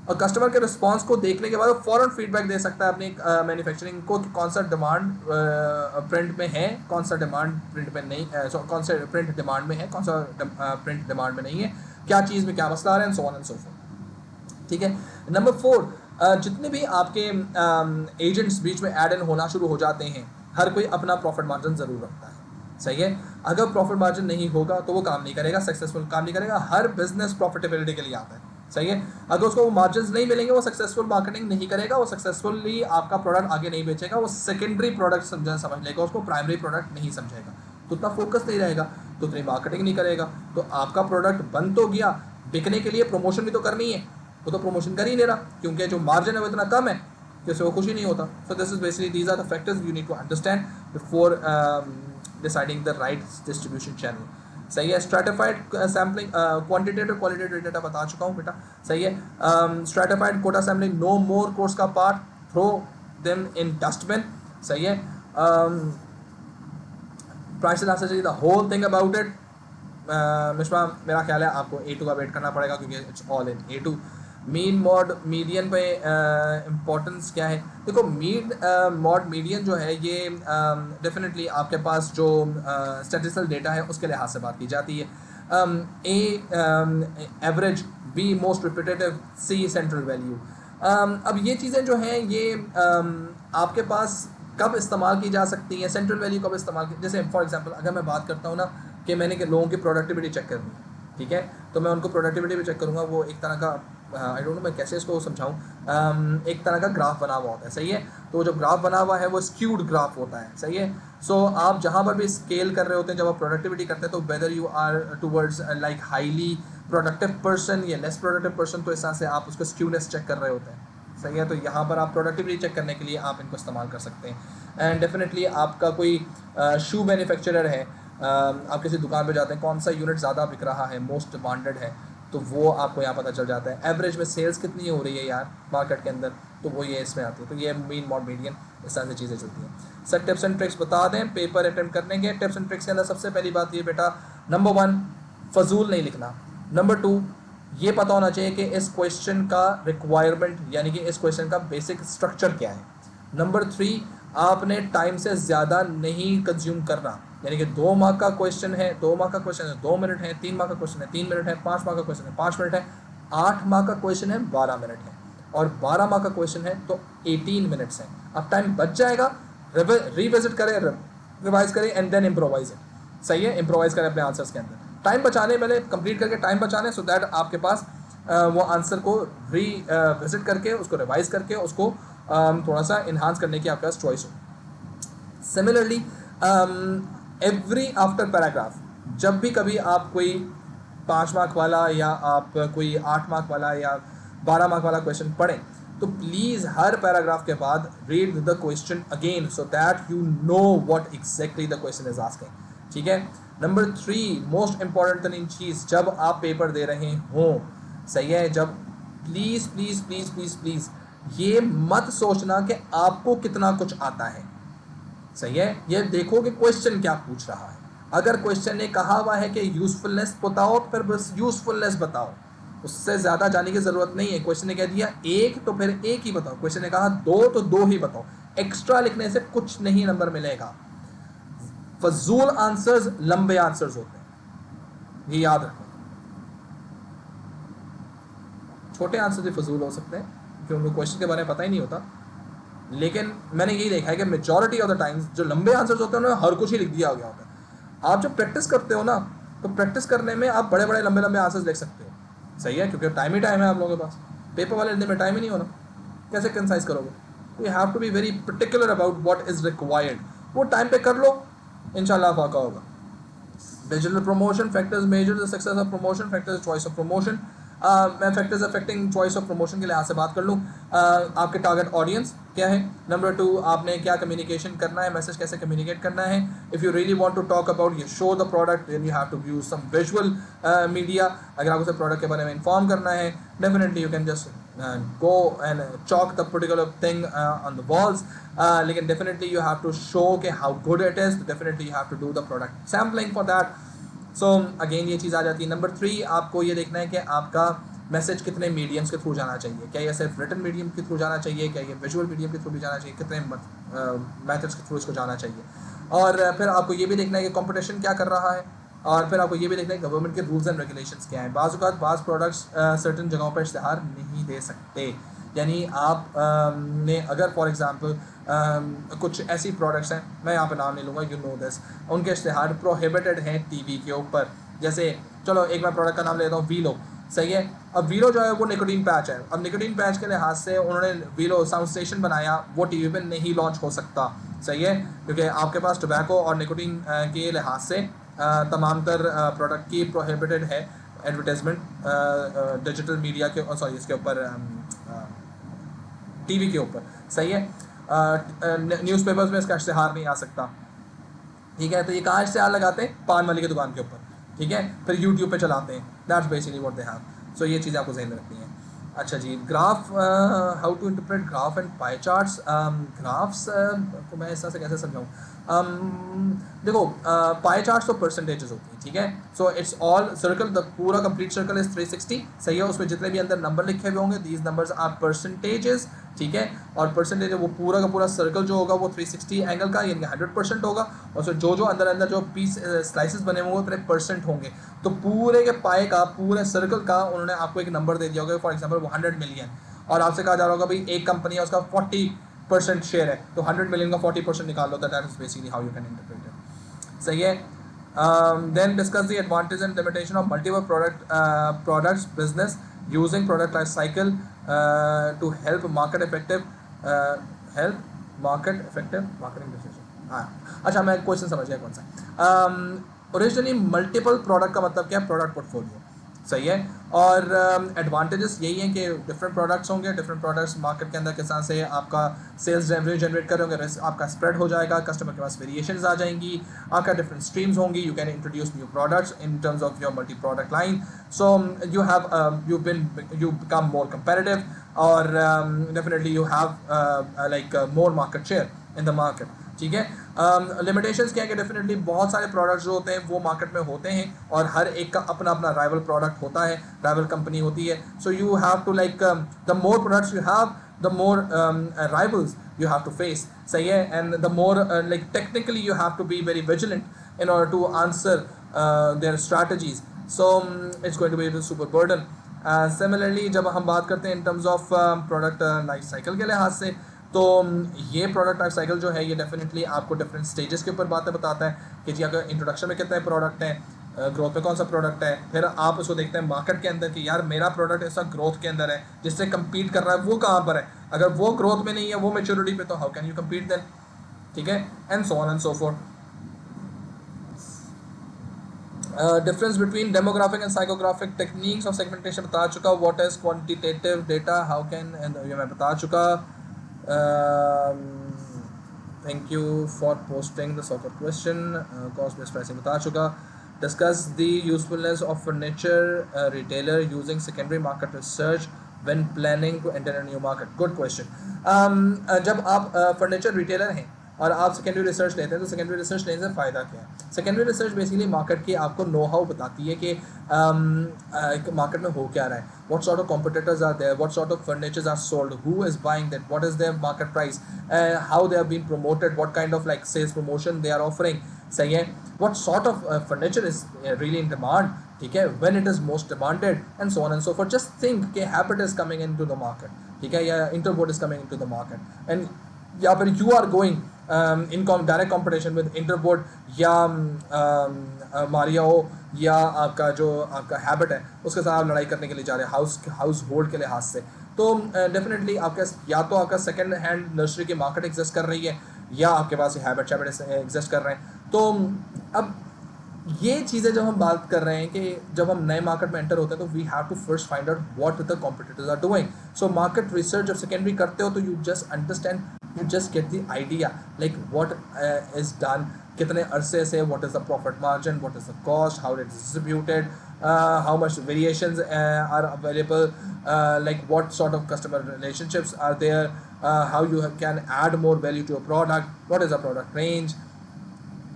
और कस्टमर के रिस्पांस को देखने के बाद वो फ़ौरन फीडबैक दे सकता है अपनी मैन्युफैक्चरिंग को कि कौन सा डिमांड प्रिंट में है, कौन सा डिमांड प्रिंट में नहीं, कौन सा प्रिंट डिमांड में है, कौन सा प्रिंट डिमांड में नहीं है, क्या चीज़ में क्या मसला आ रहा है, सो ऑन एंड सो फोर्थ. ठीक है. नंबर 4, जितने भी आपके एजेंट्स बीच में ऐड इन होना शुरू हो जाते हैं, हर कोई अपना प्रॉफिट मार्जिन ज़रूर रखता है. सही है. अगर प्रॉफिट मार्जिन नहीं होगा तो वो काम नहीं करेगा, सक्सेसफुल काम नहीं करेगा. हर बिजनेस प्रॉफिटेबिलिटी के लिए आता है. सही है. अगर उसको वो मार्जिन नहीं मिलेंगे, वो सक्सेसफुल मार्केटिंग नहीं करेगा, वो सक्सेसफुली आपका प्रोडक्ट आगे नहीं बेचेगा, वो सेकेंडरी प्रोडक्ट समझ लेगा, उसको प्राइमरी प्रोडक्ट नहीं समझेगा, तो उतना फोकस नहीं रहेगा, तो उतनी मार्केटिंग नहीं करेगा, तो आपका प्रोडक्ट बन तो गया, बिकने के लिए प्रमोशन भी तो करनी है, वो तो प्रमोशन कर ही नहीं रहा, क्योंकि जो मार्जिन है वो इतना कम है कि उससे वो खुश ही नहीं होता. So this is basically these are the factors you need to understand before deciding the right distribution channel. सही है. Stratified sampling, quantitative qualitative data बता चुका हूँ बेटा. सही है. Stratified quota sampling, no more course का part, throw them in dustbin. सही है. Price elasticity, the whole thing about it. Mishra, मेरा ख्याल है आपको A2 का वेट करना पड़ेगा क्योंकि it's all in A2. Mean mod median पे इम्पोर्टेंस क्या है? देखो मीन मॉड मीडियन जो है ये डेफिनेटली आपके पास जो स्टैटिस्टिकल डेटा है उसके लिहाज से बात की जाती है। A average, B most repetitive, C central value. अब ये चीज़ें जो हैं ये आपके पास कब इस्तेमाल की जा सकती हैं, सेंट्रल वैल्यू कब इस्तेमाल की, जैसे फॉर एग्जांपल अगर मैं बात करता हूँ ना कि मैंने कि लोगों की प्रोडक्टिविटी चेक करनी है, ठीक है, तो मैं उनको प्रोडक्टिविटी भी चेक करूँगा। वो एक तरह का आई डोंट नो मैं कैसे इसको समझाऊँ, एक तरह का ग्राफ बना हुआ होता है, सही है। तो जो ग्राफ बना हुआ है वो स्क्यूड ग्राफ होता है, सही है। सो आप जहाँ पर भी स्केल कर रहे होते हैं, जब आप प्रोडक्टिविटी करते हैं, तो whether you are towards like highly productive person या लेस प्रोडक्टिव पर्सन, तो इस तरह से आप उसको स्क्यूनेस चेक कर रहे होते हैं, सही है। तो यहाँ पर आप प्रोडक्टिविटी चेक करने के लिए आप इनको इस्तेमाल कर सकते हैं। एंड डेफिनेटली आपका कोई शू मैन्युफैक्चरर है, आप किसी दुकान पे जाते हैं, कौन सा यूनिट ज़्यादा बिक रहा है, मोस्ट डिमांडेड है, तो वो आपको यहाँ पता चल जाता है। एवरेज में सेल्स कितनी हो रही है यार मार्केट के अंदर, तो वो ये इसमें आती है। तो ये मीन मॉड मीडियन, इस तरह से चीज़ें चलती हैं। सर टिप्स एंड ट्रिक्स बता दें पेपर अटेम्प्ट करने के। टिप्स एंड ट्रिक्स के अंदर सबसे पहली बात ये बेटा, नंबर 1 फजूल नहीं लिखना। नंबर 2 ये पता होना चाहिए कि इस क्वेश्चन का रिक्वायरमेंट यानी कि इस क्वेश्चन का बेसिक स्ट्रक्चर क्या है। नंबर 3 आपने टाइम से ज़्यादा नहीं कंज्यूम करना, यानी कि 2 मार्क का क्वेश्चन है, 2 मार्क का क्वेश्चन है 2 मिनट है, 3 मार्क का क्वेश्चन है 3 मिनट है, 5 मार्क का क्वेश्चन है 5 मिनट है, 8 मार्क का क्वेश्चन है 12 मिनट है, और 12 मार्क का क्वेश्चन है तो 18 मिनट्स है। अब टाइम बच जाएगा, रिविजिट करें, रिवाइज करें एंड देन इम्प्रोवाइज है, सही है। इम्प्रोवाइज करें अपने आंसर्स के अंदर, टाइम बचाने पहले कंप्लीट करके टाइम बचाने, सो दैट आपके पास वो आंसर को विजिट करके उसको रिवाइज करके उसको थोड़ा सा इन्हांस करने की आपके पास चॉइस हो। सिमिलरली एवरी आफ्टर पैराग्राफ, जब भी कभी आप कोई 5 मार्क वाला या आप कोई 8 मार्क वाला या 12 मार्क वाला क्वेश्चन पढ़ें, तो प्लीज़ हर पैराग्राफ के बाद read the question again so that you know what exactly the question is asking, ठीक है। नंबर 3 मोस्ट इंपॉर्टेंट तरीन चीज़, जब आप पेपर दे रहे हों, सही है, जब please please please please please ये मत सोचना कि आपको कितना कुछ आता है, सही है। ये देखो कि क्वेश्चन क्या पूछ रहा है। अगर क्वेश्चन ने कहा हुआ है कि यूजफुलनेस बताओ, फिर बस यूजफुलनेस बताओ, उससे ज़्यादा जाने की ज़रूरत नहीं है। क्वेश्चन ने कह दिया 1 तो फिर 1 ही बताओ, क्वेश्चन ने कहा 2 तो 2 ही बताओ, एक्स्ट्रा लिखने से कुछ नहीं नंबर मिलेगा। फजूल आंसर्स लंबे आंसर्स होते हैं, ये याद रखो। छोटे आंसर भी फजूल हो सकते हैं क्योंकि उनको क्वेश्चन के बारे में पता ही नहीं होता, लेकिन मैंने यही देखा है कि मेजॉरिटी ऑफ द टाइम्स जो लंबे आंसर्स होते हैं उन्होंने हर कुछ ही लिख दिया हो गया होता है। आप जब प्रैक्टिस करते हो ना, तो प्रैक्टिस करने में आप बड़े बड़े लंबे लंबे आंसर्स लिख सकते हो, सही है, क्योंकि टाइम ही टाइम है आप लोगों के पास। पेपर वाले लिखने में टाइम ही नहीं होना, कैसे कंसाइज करोगे? You have to be very particular about what is required, वो टाइम पे कर लो, इंशाल्लाह फाका होगा। Digital promotion factors measure the success of promotion, factors choice of promotion. मैं factors affecting choice of promotion के लिहाज से बात कर लूँ, आपके टारगेट ऑडियंस क्या है। नंबर 2 आपने क्या कम्युनिकेशन करना है, मैसेज कैसे कम्युनिकेट करना है। If you really want to talk about, you show the product, then you have to use some visual media. अगर आपको प्रोडक्ट के बारे में इन्फॉर्म करना है, definitely you can just go and chalk the particular thing on the walls, लेकिन definitely you have to show के how good it is, definitely you have to do the product sampling for that. So again ये चीज़ आ जाती है। Number 3 आपको ये देखना है कि आपका मैसेज कितने मीडियम्स के थ्रू जाना चाहिए, क्या ये सिर्फ रिटन मीडियम के थ्रू जाना चाहिए, क्या ये विजुअल मीडियम के थ्रू भी जाना चाहिए, कितने मेथड्स के थ्रू इसको जाना चाहिए। और फिर आपको ये भी देखना है कि कंपटीशन क्या कर रहा है, और फिर आपको ये भी देखना है गवर्नमेंट के रूल्स एंड रेगुलेशंस क्या हैं। बाज़ प्रोडक्ट्स सर्टन जगहों पर इश्तिहार नहीं दे सकते, यानी आप ने अगर फॉर एग्जांपल कुछ ऐसी प्रोडक्ट्स हैं, मैं यहाँ पे नाम नहीं लूँगा, यू नो दिस, उनके इश्तिहार प्रोहिबिटेड हैं टीवी के ऊपर। जैसे चलो एक मैं प्रोडक्ट का नाम लेता हूँ, वीलो, सही है। अब वीलो जो है वो निकोटीन पैच है, अब निकोटीन पैच के लिहाज से उन्होंने वीलो साउंड स्टेशन बनाया, वो टीवी पे नहीं लॉन्च हो सकता, सही है, क्योंकि आपके पास टोबैको और निकोटीन के लिहाज से तमाम तर प्रोडक्ट की प्रोहिबिटेड है एडवर्टाइजमेंट डिजिटल मीडिया के, सॉरी इसके ऊपर टीवी के ऊपर, सही है। न्यूज़पेपर्स में इसका इश्तिहार नहीं आ सकता, ठीक है। तो ये कहाँ इश्तिहार लगाते हैं? पान वाली की दुकान के ऊपर, ठीक है, फिर यूट्यूब पे चलाते हैं, that's basically what they have. So ये चीज़ें आपको ज़हन में रखनी है। अच्छा जी, graph, how to interpret graph and pie charts. Graphs को मैं इस तरह से कैसे समझाऊँ? देखो, पाई चार्ट्स तो परसेंटेजेस होती हैं, ठीक है। So it's all circle, the पूरा कंप्लीट सर्कल इज 360, सही है। उसमें जितने भी अंदर नंबर लिखे हुए होंगे, दीज नंबर्स आर परसेंटेजेस, ठीक है। और परसेंटेज वो पूरा का पूरा सर्कल जो होगा वो 360 एंगल का, यानी 100% होगा। और सो जो जो अंदर अंदर जो पीस स्लाइसेस बने हुए वो परसेंट होंगे। तो पूरे के पाए का, पूरे सर्कल का उन्होंने आपको एक नंबर दे दिया होगा, फॉर एग्जाम्पल 100 मिलियन, और आपसे कहा जा रहा होगा भाई एक कंपनी है उसका 40% शेयर है, तो 100 मिलियन का 40% निकाल लो, that is basically how you can interpret it, सही है। Then discuss the advantage and limitation of multiple products business using product life cycle to help uh, market effective marketing decision। हाँ, अच्छा मैं क्वेश्चन समझ गया कौन सा। ओरिजिनली मल्टीपल प्रोडक्ट का मतलब क्या है? प्रोडक्ट पोर्टफोलियो, सही है। और एडवांटेजेस यही है कि डिफरेंट प्रोडक्ट्स होंगे, डिफरेंट प्रोडक्ट्स मार्केट के अंदर किस तरह से आपका सेल्स रेवेन्यू जनरेट करोगे, आपका स्प्रेड हो जाएगा, कस्टमर के पास वेरिएशंस आ जाएंगी, आपका डिफरेंट स्ट्रीम्स होंगी, you can introduce new products in terms of your multi product line. So you become more comparative, और definitely you have like more market share in the market, ठीक है। Limitations क्या है कि डेफिनेटली बहुत सारे products जो होते हैं वो मार्केट में होते हैं, और हर एक का अपना अपना राइवल प्रोडक्ट होता है, राइवल कंपनी होती है। So you have to like, the more products you have, the more rivals you have to face, सही है। and the more like technically you have to be very vigilant in order to answer their strategies, so it's going to be a super burden। similarly जब हम बात करते हैं in terms of product life cycle के लिहाज से, तो ये प्रोडक्ट लाइफ साइकिल जो है ये डेफिनेटली आपको डिफरेंट स्टेजेस के ऊपर बातें बताता है कि जी अगर इंट्रोडक्शन में कितने प्रोडक्ट हैं, ग्रोथ में कौन सा प्रोडक्ट है, फिर आप उसको देखते हैं मार्केट के अंदर कि यार मेरा प्रोडक्ट ऐसा ग्रोथ के अंदर है, जिससे कम्पीट कर रहा है वो कहाँ पर है, अगर वो ग्रोथ में नहीं है, वो मेच्योरिटी पे, तो how can you compete then, ठीक है। And so on and so forth. Difference between demographic and psychographic techniques of segmentation बता चुका। What is quantitative data, how can, ये मैं बता चुका। Thank you for posting the soccer question. Cost based pricing बता चुका। Discuss the usefulness of furniture retailer using secondary market research when planning to enter a new market. Good question. जब आप furniture retailer हैं और आप secondary research लेते हैं, तो सेकेंडरी रिसर्च लेने से फ़ायदा क्या है? सेकेंडरी रिसर्च बेसिकली मार्केट की आपको नो हाउ बताती है कि मार्केट में हो क्या रहा है, what sort of competitors are there, what sort of furnitures are sold, who is buying that, what is their market price, how they are being promoted, what kind of like sales promotion they are offering, सही है। What sort of furniture is really in demand, ठीक है, when it is most demanded, and so on and so for. Just think कि Habitt is coming into the market, ठीक है, या Interwood is coming into the market, and या फिर you are going in direct competition with Interwood या मारियाओ, या आपका जो आपका हैबिट है उसके साथ आप लड़ाई करने के लिए जा रहे हैं हाउस होल्ड के लिहाज से। तो डेफिनेटली आपके या तो आपका सेकेंड हैंड नर्सरी की मार्केट एग्जिस्ट कर रही है, या आपके पास हैबिट एग्जिस्ट कर रहे हैं। तो अब ये चीज़ें जब हम बात कर रहे हैं कि जब हम नए मार्केट में एंटर होते हैं, तो we have to first find out what the competitors are doing. So market research जब सेकेंडरी करते हो, तो you just understand, you just get the idea like what is done, कितने अरसे से, what is the profit margin, what is the cost, how it is distributed, how much variations are available, like what sort of customer relationships are there, how you can add more value to a product, what is the product range।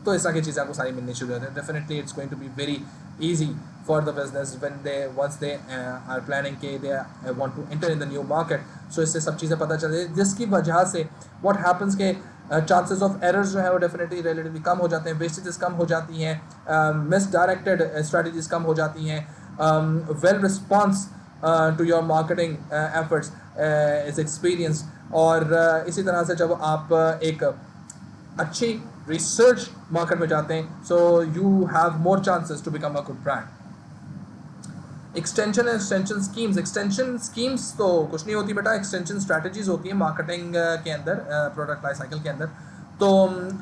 तो इस तरह की चीज़ें आपको सारी मिलनी शुरू होती हैं। Definitely it's going to be very easy for the business when they once they are planning के they want to enter in the new market. So इससे सब चीज़ें पता चल रही है, जिसकी वजह से व्हाट हैपन्स के चांसेस ऑफ एरर्स जो है वो डेफिनेटली रिलेटिवली कम हो जाते हैं, वेस्टेजेस कम हो जाती हैं, मिस डायरेक्टेड स्ट्रैटेजीज कम हो जाती हैं, well response to your marketing efforts is experience. और इसी तरह से जब आप एक अच्छी रिसर्च मार्केट में जाते हैं, so you have more chances to become a good brand. Extension and extension schemes तो कुछ नहीं होती बेटा, एक्सटेंशन स्ट्रैटेजीज होती है मार्केटिंग के अंदर, प्रोडक्ट लाइफ साइकिल के अंदर। तो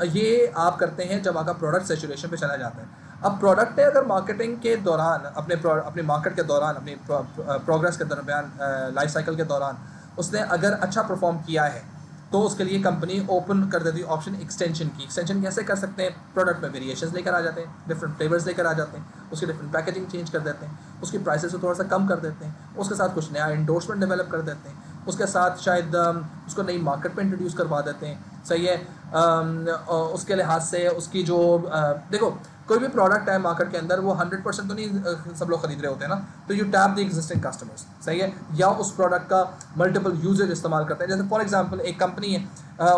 ये आप करते हैं जब आपका प्रोडक्ट सेचुरेशन पे चला जाता है। अब प्रोडक्ट है अगर मार्केटिंग के दौरान, अपने मार्केट के दौरान, अपनी प्रोग्रेस के दरमियान, लाइफ साइकिल के दौरान उसने अगर अच्छा परफॉर्म किया है, तो उसके लिए कंपनी ओपन कर देती है ऑप्शन एक्सटेंशन की। एक्सटेंशन कैसे कर सकते हैं? प्रोडक्ट में वेरिएशंस लेकर आ जाते हैं, डिफरेंट फ्लेवर्स लेकर आ जाते हैं, उसकी डिफरेंट पैकेजिंग चेंज कर देते हैं, उसकी प्राइसेस को थोड़ा सा कम कर देते हैं, उसके साथ कुछ नया इंडोर्समेंट डेवलप कर देते हैं, उसके साथ शायद उसको नई मार्केट पे इंट्रोड्यूस करवा देते हैं। सही है। उसके लिहाज से उसकी जो देखो कोई भी प्रोडक्ट है मार्केट के अंदर वो 100% तो नहीं सब लोग खरीद रहे होते हैं ना, तो you tap the existing customers. सही है। या उस प्रोडक्ट का मल्टीपल यूजेज इस्तेमाल करते हैं। जैसे फॉर एग्जांपल एक कंपनी है,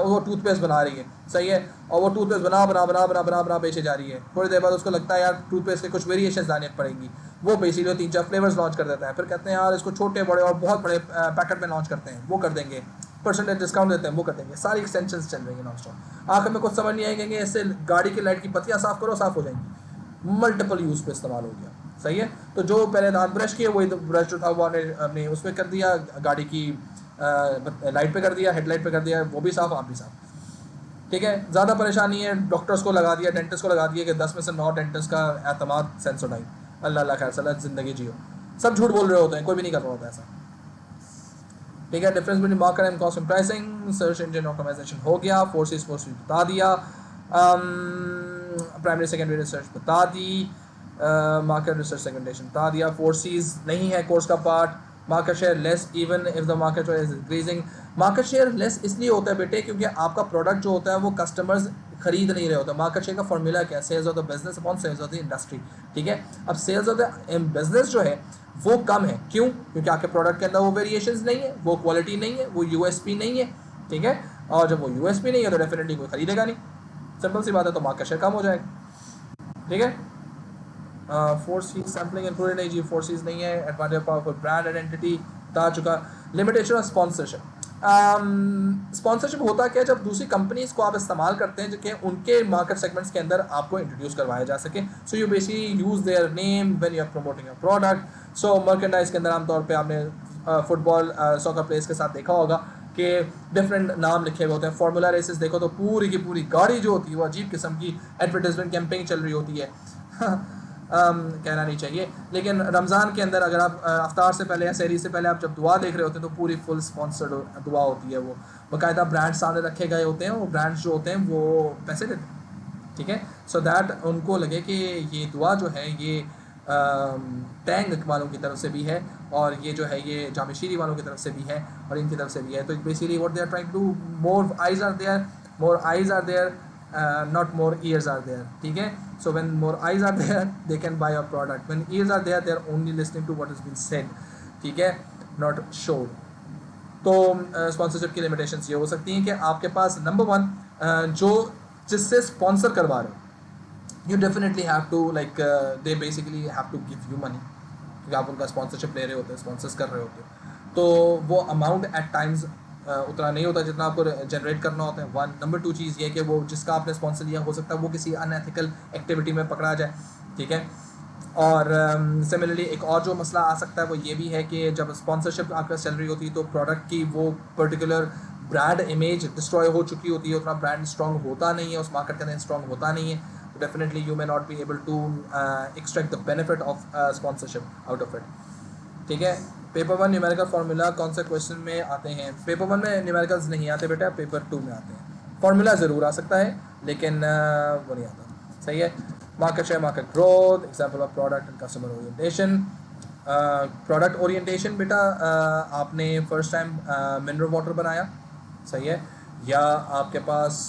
वो टूथपेस्ट बना रही है। सही है। और वो टूथपेस्ट बना बना बना बना बना बना बेचे जा रही है। थोड़ी देर बाद उसको लगता है यार टूथपेस्ट के कुछ वेरिएशन लाने पड़ेंगी, वो बेसिकली 3-4 फ्लेवर्स लॉन्च कर देता है। फिर कहते हैं यार इसको छोटे बड़े और बहुत बड़े पैकेट में लॉन्च करते हैं, वो कर देंगे, परसेंटेज डिस्काउंट देते हैं, वो कर देंगे। सारी एक्सटेंशंस चल रही है नॉन स्टॉप। आखिर में कुछ समझ नहीं आएंगे, इससे गाड़ी की लाइट की पत्तियाँ साफ करो, साफ हो जाएंगी। मल्टीपल यूज़ पे इस्तेमाल हो गया। सही है। तो जो पहले दांत ब्रश किए वही ब्रश जो था वो हमने उसमें कर दिया, गाड़ी की लाइट पे कर दिया, हेडलाइट पे कर दिया, वो भी साफ, आप भी साफ। ठीक है। ज़्यादा परेशानी है, डॉक्टर्स को लगा दिया, डेंटिस्ट को लगा दिया कि 10 में से 9 डेंटिस्ट का एतमाद सेंसोडाइन। अल्लाह अल्लाह खैर सलाह ज़िंदगी जियो। सब झूठ बोल रहे होते हैं, कोई भी नहीं कर रहा होता ऐसा। ठीक है। Difference between market and cost and pricing, search engine optimization हो गया, फोर्सेस बता दिया, प्राइमरी सेकेंडरी रिसर्च बता दी, मार्केट रिसर्च सेगमेंटेशन बता दिया, फोर्सेस नहीं है कोर्स का part, market share less even if the market share is increasing. Market share less इसलिए होता है बेटे क्योंकि आपका प्रोडक्ट जो होता है वो कस्टमर्स खरीद नहीं रहे होते। मार्केट शेयर का फॉर्मूला क्या है? Sales of the business upon sales of the industry. ठीक है। अब सेल्स ऑफ द बिजनेस जो है वो कम है, क्यों? क्योंकि आपके प्रोडक्ट के अंदर वो वेरिएशंस नहीं है, वो क्वालिटी नहीं है, वो यूएसपी नहीं है। ठीक है। और जब वो यूएसपी नहीं है तो डेफिनेटली कोई खरीदेगा नहीं, सिंपल सी बात है। तो मार्केट शेयर कम हो जाएगा। ठीक है। फोर्सेस सैम्पलिंग इंक्लूडेड नहीं जी, फोर्सेस नहीं है। एडवांटेज पावरफुल ब्रांड आइडेंटिटी बता चुका। Limitation of sponsorship. स्पॉन्सरशिप होता क्या है? जब दूसरी कंपनीज को आप इस्तेमाल करते हैं जो कि उनके मार्केट सेगमेंट्स के अंदर आपको इंट्रोड्यूस करवाया जा सके। So you basically use their name when you are promoting your product. So merchandise के अंदर आमतौर पे आपने फुटबॉल सॉकर प्लेयर्स के साथ देखा होगा कि डिफरेंट नाम लिखे हुए होते हैं। फार्मूला रेसेस देखो तो पूरी की पूरी गाड़ी जो होती है वो अजीब किस्म की एडवर्टाइजमेंट कैंपेन चल रही होती है। कहना नहीं चाहिए, लेकिन रमज़ान के अंदर अगर आप अफ्तार से पहले या सहरी से पहले आप जब दुआ देख रहे होते हैं तो पूरी फुल स्पॉन्सर्ड दुआ होती है। वो बाकायदा ब्रांड सामने रखे गए होते हैं, वो ब्रांड्स जो होते हैं वो पैसे देते हैं। ठीक है। सो दैट उनको लगे कि ये दुआ जो है ये टैंग वालों की तरफ से भी है और ये जो है ये जामिशीरी वालों की तरफ से भी है और इनकी तरफ से भी है। तो basically what they are trying to do, more eyes are there, not more ears are there. ठीक है। So when more eyes are there they can buy your product. When ears are there they are only listening to what has been said. ठीक है, not showed. तो sponsorship की limitations ये हो सकती हैं कि आपके पास नंबर 1 जो जिससे स्पॉन्सर करवा रहे हो, you definitely have to like they basically have to give you money क्योंकि आप उनका स्पॉन्सरशिप ले रहे होते हैं, स्पॉन्सर्स कर रहे होते हो। तो वो अमाउंट एट टाइम्स उतना नहीं होता जितना आपको जनरेट करना होता है। 1 नंबर 2 चीज़ ये कि वो जिसका आपने स्पॉन्सर लिया हो सकता है वो किसी अनएथिकल एक्टिविटी में पकड़ा जाए। ठीक है। और सिमिलरली एक और जो मसला आ सकता है वो ये भी है कि जब स्पॉन्सरशिप आपके चल रही होती है तो प्रोडक्ट की वो पर्टिकुलर ब्रांड इमेज डिस्ट्रॉय हो चुकी होती है, उतना ब्रांड स्ट्रॉन्ग होता नहीं है, उस मार्केट के अंदर स्ट्रॉन्ग होता नहीं है। तो definitely you may not be able to extract the benefit of sponsorship out of it. ठीक है। पेपर 1 न्यूमेरिकल फार्मूला कौन से क्वेश्चन में आते हैं? पेपर 1 में न्यूमेरिकल्स नहीं आते बेटा, पेपर 2 में आते हैं। फार्मूला ज़रूर आ सकता है लेकिन वो नहीं आता। सही है। Market share, market growth, example of product and customer orientation. Product orientation बेटा आपने फर्स्ट टाइम मिनरल वाटर बनाया, सही है, या आपके पास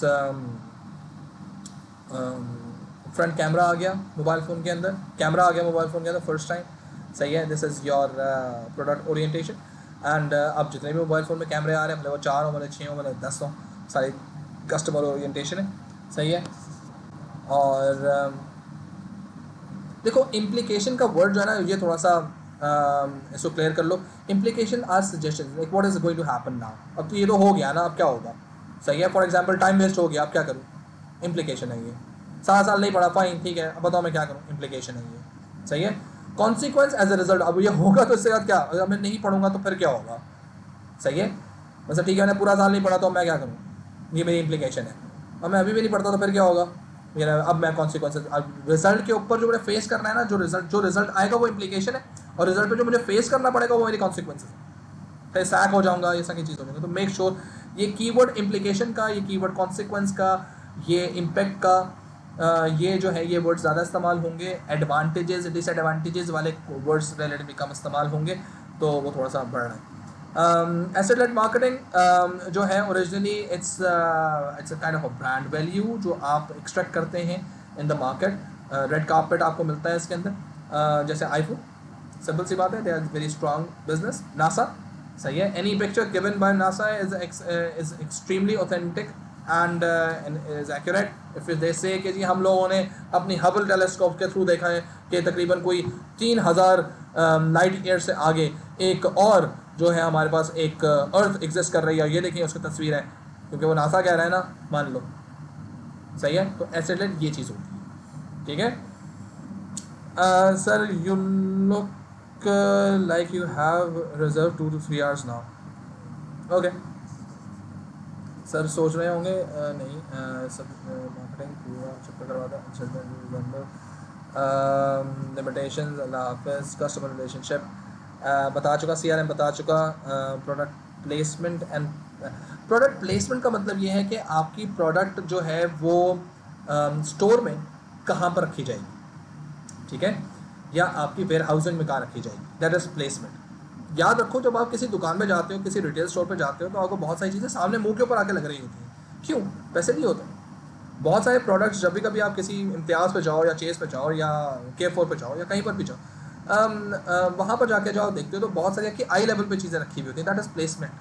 फ्रंट कैमरा आ गया मोबाइल फ़ोन के अंदर, कैमरा आ गया मोबाइल फ़ोन के अंदर फर्स्ट टाइम, सही है। This is your product orientation. And अब जितने भी मोबाइल फ़ोन में कैमरे आ रहे हैं, भले वो 4 हो, भले 6 हो, भले 10 हो, सारी कस्टमर ओरिएंटेशन है, सही है। और देखो इम्प्लीकेशन का वर्ड जो है ना ये थोड़ा सा इसको क्लियर कर लो। Implication or suggestion, like what is going to happen now. अब तो ये तो हो गया ना, अब क्या होगा, सही है। फॉर एग्जांपल टाइम वेस्ट हो गया, अब क्या करूँ, इम्प्लीकेशन है ये। 7 साल नहीं पढ़ा, फाइन, ठीक है, अब बताओ मैं क्या करूँ, इम्प्लीकेशन है ये, सही है। कॉन्सिक्वेंस एज ए रिजल्ट, अब ये होगा तो इससे बाद क्या, अगर मैं नहीं पढ़ूंगा तो फिर क्या होगा, सही है। वैसे ठीक है, मैंने पूरा साल नहीं पढ़ा तो मैं क्या करूँ, ये मेरी इम्प्लीकेशन है। अब मैं अभी भी नहीं पढ़ता तो फिर क्या होगा, मेरा अब मैं कॉन्सिक्वेंसेस, अब रिजल्ट के ऊपर जो मुझे फेस करना है ना, जो रिजल्ट आएगा वो इम्प्लीकेशन है, और रिजल्ट पे जो मुझे फेस करना पड़ेगा वो मेरी कॉन्सिक्वेंसेस है। फिर सैक हो जाऊंगा, ये सारी चीज़ हो जाएगी। तो मेक श्योर ये कीवर्ड इम्प्लीकेशन का, ये कीवर्ड कॉन्सिक्वेंस का, ये इम्पैक्ट का, ये जो है ये वर्ड्स ज़्यादा इस्तेमाल होंगे। एडवांटेजेस डिसएडवांटेजेस वाले वर्ड्स रिलेटिवली कम इस्तेमाल होंगे, तो वो थोड़ा सा बढ़ रहा है। एसेट लेड मार्केटिंग जो है originally it's a kind of a brand value जो आप एक्सट्रैक्ट करते हैं इन द मार्केट। रेड कार्पेट आपको मिलता है इसके अंदर, जैसे आईफोन, सिंपल सी बात है, they are very strong business. NASA, सही है, any picture given by NASA is extremely authentic and is accurate. If they say कि जी हम लोगों ने अपनी हबल टेलीस्कोप के थ्रू देखा है कि तकरीबन कोई 3000 लाइट ईयर से आगे एक और जो है हमारे पास एक अर्थ एग्जिस्ट कर रही है, ये देखिए उसकी तस्वीर है, क्योंकि वो नासा कह रहा है ना, मान लो, सही है। तो एसेट लेड ये चीज़ होती है, ठीक है। Sir you look like you have reserve 2 to 3 hours now. Okay sir, सोच रहे होंगे नहीं सब मार्केटिंग पूरा चक्कर करवाता, लिमिटेशंस, अल्लाह हाफिज़, कस्टमर रिलेशनशिप बता चुका, CRM बता चुका, product placement and product placement का मतलब ये है कि आपकी प्रोडक्ट जो है वो स्टोर में कहाँ पर रखी जाएगी, ठीक है, या आपकी वेयर हाउसिंग में कहाँ रखी जाएगी, दैट इज़ प्लेसमेंट। याद रखो, जब आप किसी दुकान में जाते हो, किसी रिटेल स्टोर पे जाते हो, तो आपको बहुत सारी चीज़ें सामने मुंह के ऊपर आके लग रही होती हैं। क्यों? पैसे नहीं होते। बहुत सारे प्रोडक्ट्स जब भी कभी आप किसी इम्तियाज़ पे जाओ या चेस पे जाओ या K4 पे जाओ या कहीं पर भी जाओ, वहाँ पर जाके जाओ देखते हो तो बहुत सारी की आई लेवल पे चीज़ें रखी हुई होती हैं, दैट इज़ प्लेसमेंट।